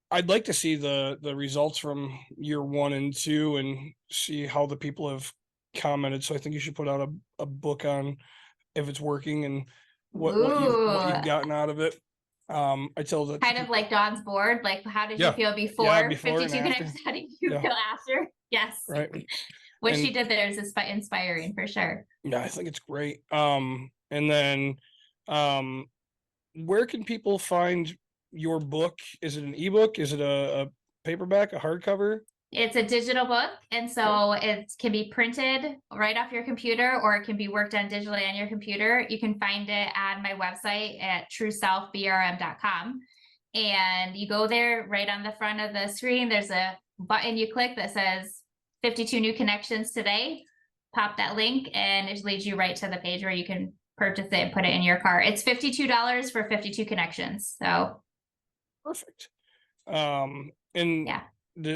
I'd like to see the results from year 1 and 2 and see how the people have commented. So I think you should put out a book on if it's working and what Ooh. you've gotten out of it. I tell that Kind of like Dawn's board, like how did Yeah. you feel before, before and 52 after. Connections? How did you Yeah. feel after? Yes. right. What And- she did there is inspiring for sure. Yeah, I think it's great. And then, where can people find your book? Is it an ebook? Is it a paperback, a hardcover? It's a digital book, and so it can be printed right off your computer, or it can be worked on digitally on your computer. You can find it on my website at trueselfbrm.com. And you go there, right on the front of the screen, there's a button you click that says 52 new connections today. Pop that link and it leads you right to the page where you can purchase it and put it in your car. It's $52 for 52 connections. So Perfect. And yeah.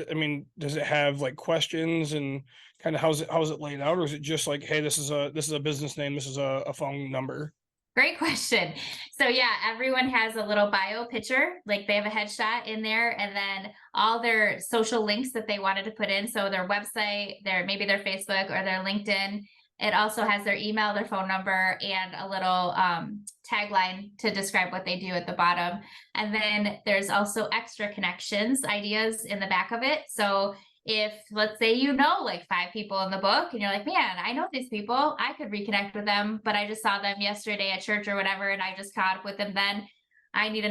I mean, does it have like questions and kind of how's it laid out, or is it just like, hey, this is a business name, this is a phone number? Great question. So yeah, everyone has a little bio picture, like they have a headshot in there, and then all their social links that they wanted to put in. So their website, maybe their Facebook or their LinkedIn. It also has their email, their phone number, and a little tagline to describe what they do at the bottom. And then there's also extra connections ideas in the back of it. So if, let's say, you know, like 5 people in the book and you're like, man, I know these people, I could reconnect with them, but I just saw them yesterday at church or whatever, and I just caught up with them then. I need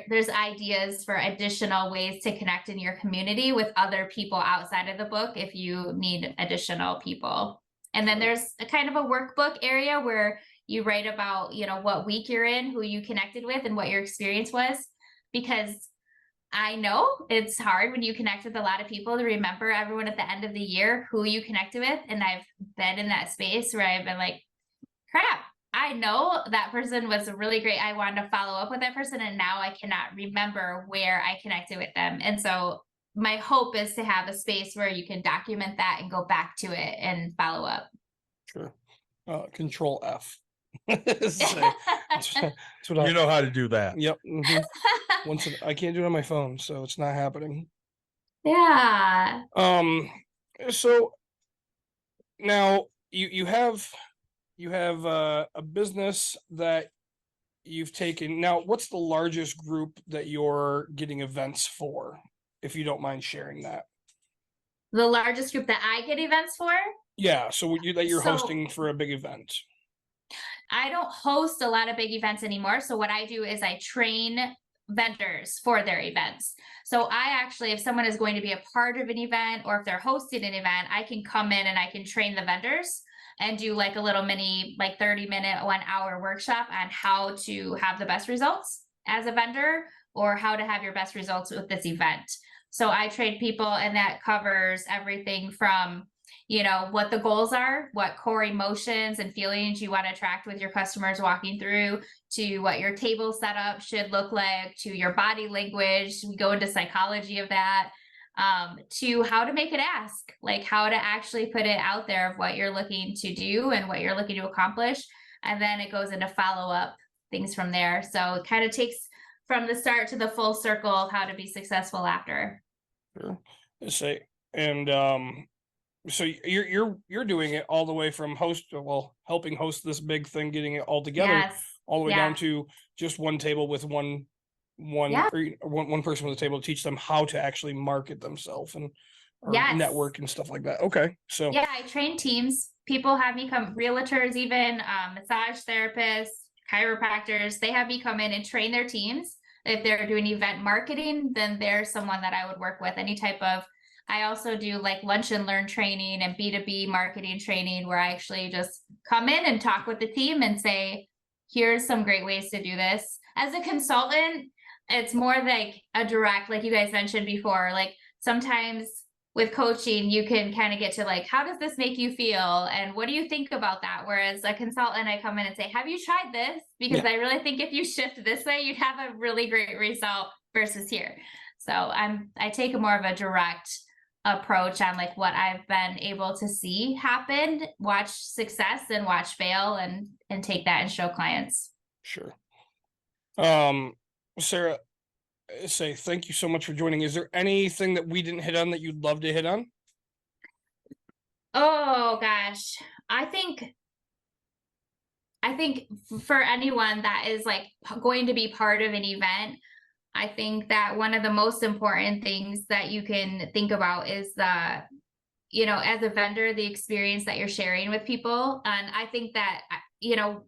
there's ideas for additional ways to connect in your community with other people outside of the book if you need additional people. And then there's a kind of a workbook area where you write about, you know, what week you're in, who you connected with, and what your experience was, because I know it's hard when you connect with a lot of people to remember everyone at the end of the year who you connected with. And I've been in that space where I've been like, crap, I know that person was really great. I wanted to follow up with that person, and now I cannot remember where I connected with them. And so my hope is to have a space where you can document that and go back to it and follow up. Sure. Control F. That's what You know how to do that. Yep. I can't do it on my phone, so it's not happening. Yeah. So now you have a business that you've taken. Now, what's the largest group that you're getting events for, if you don't mind sharing that? The largest group that I get events for? Yeah, so you're So- hosting for a big event. I don't host a lot of big events anymore. So what I do is I train vendors for their events. So I actually, if someone is going to be a part of an event or if they're hosting an event, I can come in and I can train the vendors and do like a little mini, like 30-minute, 1-hour workshop on how to have the best results as a vendor, or how to have your best results with this event. So I train people, and that covers everything from, you know, what the goals are, what core emotions and feelings you want to attract with your customers walking through, to what your table setup should look like, to your body language. We go into psychology of that, to how to make it ask, like how to actually put it out there of what you're looking to do and what you're looking to accomplish. And then it goes into follow-up things from there. So it kind of takes from the start to the full circle of how to be successful after. Sure. Let's say, and So you're doing it all the way from helping host this big thing, getting it all together, Yes. all the way Yeah. down to just one table with one Yeah. or one person with a table to teach them how to actually market themselves and or Yes. network and stuff like that. Okay, so Yeah, I train teams. People have me come, realtors, even massage therapists, chiropractors. They have me come in and train their teams. If they're doing event marketing, then there's someone that I would work with. Any type of, I also do like lunch and learn training and B2B marketing training, where I actually just come in and talk with the team and say, here's some great ways to do this. As a consultant, it's more like a direct, like you guys mentioned before, like sometimes with coaching, you can kind of get to like, how does this make you feel? And what do you think about that? Whereas a consultant, I come in and say, have you tried this? Because I really think if you shift this way, you'd have a really great result versus here. So I take a more of a direct approach on like what I've been able to see happen, watch success and watch fail, and take that and show clients. sure. Sarah, say thank you so much for joining. Is there anything that we didn't hit on that you'd love to hit on? Oh gosh, I think for anyone that is like going to be part of an event, I think that one of the most important things that you can think about is the, you know, as a vendor, the experience that you're sharing with people. And I think that, you know,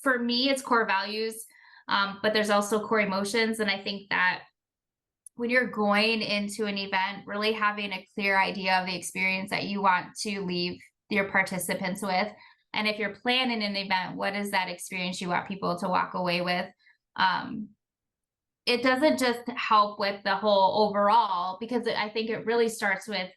for me, it's core values, but there's also core emotions. And I think that when you're going into an event, really having a clear idea of the experience that you want to leave your participants with. And if you're planning an event, what is that experience you want people to walk away with? It doesn't just help with the whole overall, because I think it really starts with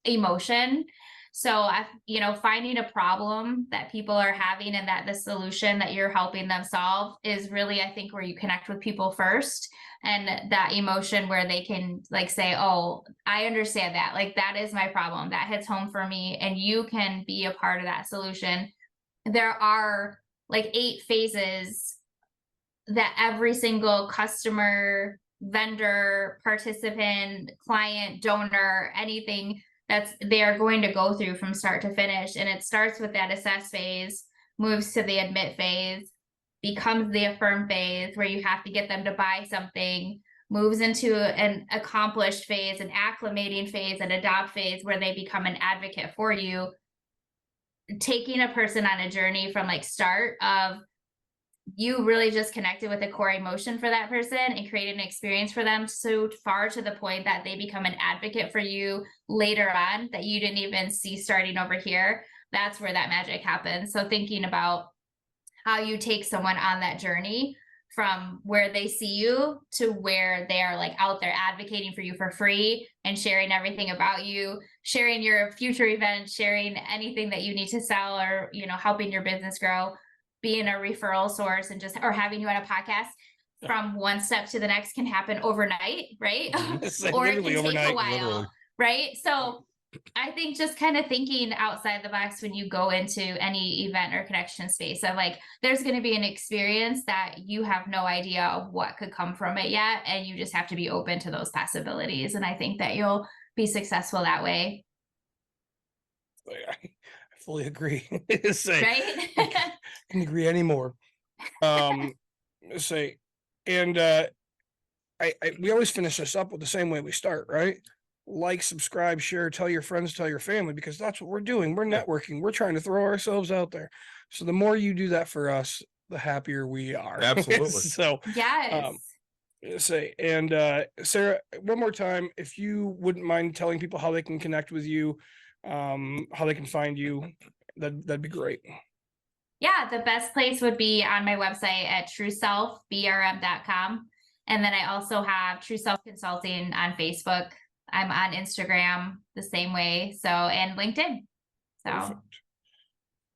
emotion. So you know, finding a problem that people are having and that the solution that you're helping them solve is really, I think, where you connect with people first, and that emotion where they can like say, oh, I understand that, like that is my problem, that hits home for me, and you can be a part of that solution. There are like 8 phases that every single customer, vendor, participant, client, donor, anything that's they are going to go through from start to finish. And it starts with that assess phase, moves to the admit phase, becomes the affirm phase where you have to get them to buy something, moves into an accomplished phase, an acclimating phase, an adopt phase where they become an advocate for you. Taking a person on a journey from like start of you really just connected with a core emotion for that person and created an experience for them so far to the point that they become an advocate for you later on that you didn't even see starting over here. That's where that magic happens. So thinking about how you take someone on that journey from where they see you to where they are like out there advocating for you for free and sharing everything about you, sharing your future events, sharing anything that you need to sell, or, you know, helping your business grow, being a referral source, and just, or having you on a podcast. From one step to the next can happen overnight, right? Or it can take a while, right? So I think just kind of thinking outside the box when you go into any event or connection space of like, there's going to be an experience that you have no idea of what could come from it yet. And you just have to be open to those possibilities. And I think that you'll be successful that way. I fully agree. Right? Can agree anymore. Say, and we always finish this up with the same way we start, right? Like, subscribe, share, tell your friends, tell your family, because that's what we're doing. We're networking. We're trying to throw ourselves out there. So the more you do that for us, the happier we are. Absolutely. So yes. Say, and Sarah, one more time, if you wouldn't mind telling people how they can connect with you, how they can find you, that'd be great. Yeah, the best place would be on my website at trueselfbrm.com. And then I also have True Self Consulting on Facebook. I'm on Instagram the same way. So, and LinkedIn. So Perfect.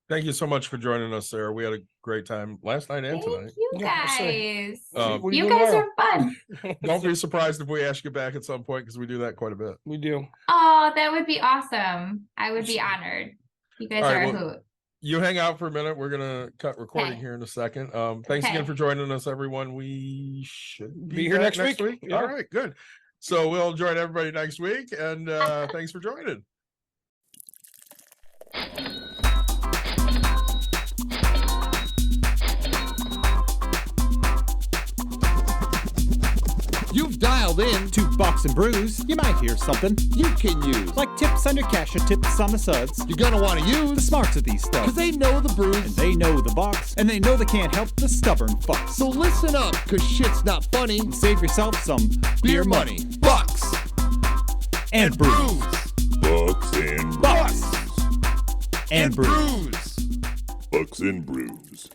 Thank you so much for joining us, Sarah. We had a great time last night and thank tonight. you Yeah, guys. What do You do guys tomorrow? are fun. Don't be surprised if we ask you back at some point, because we do that quite a bit. We do. Oh, that would be awesome. I would be honored. You guys All right, are a well, hoot. You hang out for a minute. We're gonna cut recording Okay. here in a second. Thanks again Okay. for joining us, everyone. We should Be here back next week. Yeah. All right, good. So we'll join everybody next week, and thanks for joining. You've dialed in. To Bucks and Brews, you might hear something You can use. like tips on your cash or tips on the suds. You're gonna want to The use. smarts of these Cause stuff. they know the And brews. they know the Bucks, and they know they can't help the stubborn fucks. So listen up, cause shit's not funny. Save yourself some Beer money. Bucks. and brews. Bucks and Bucks Brews. and brews. Brews. Bucks and Brews.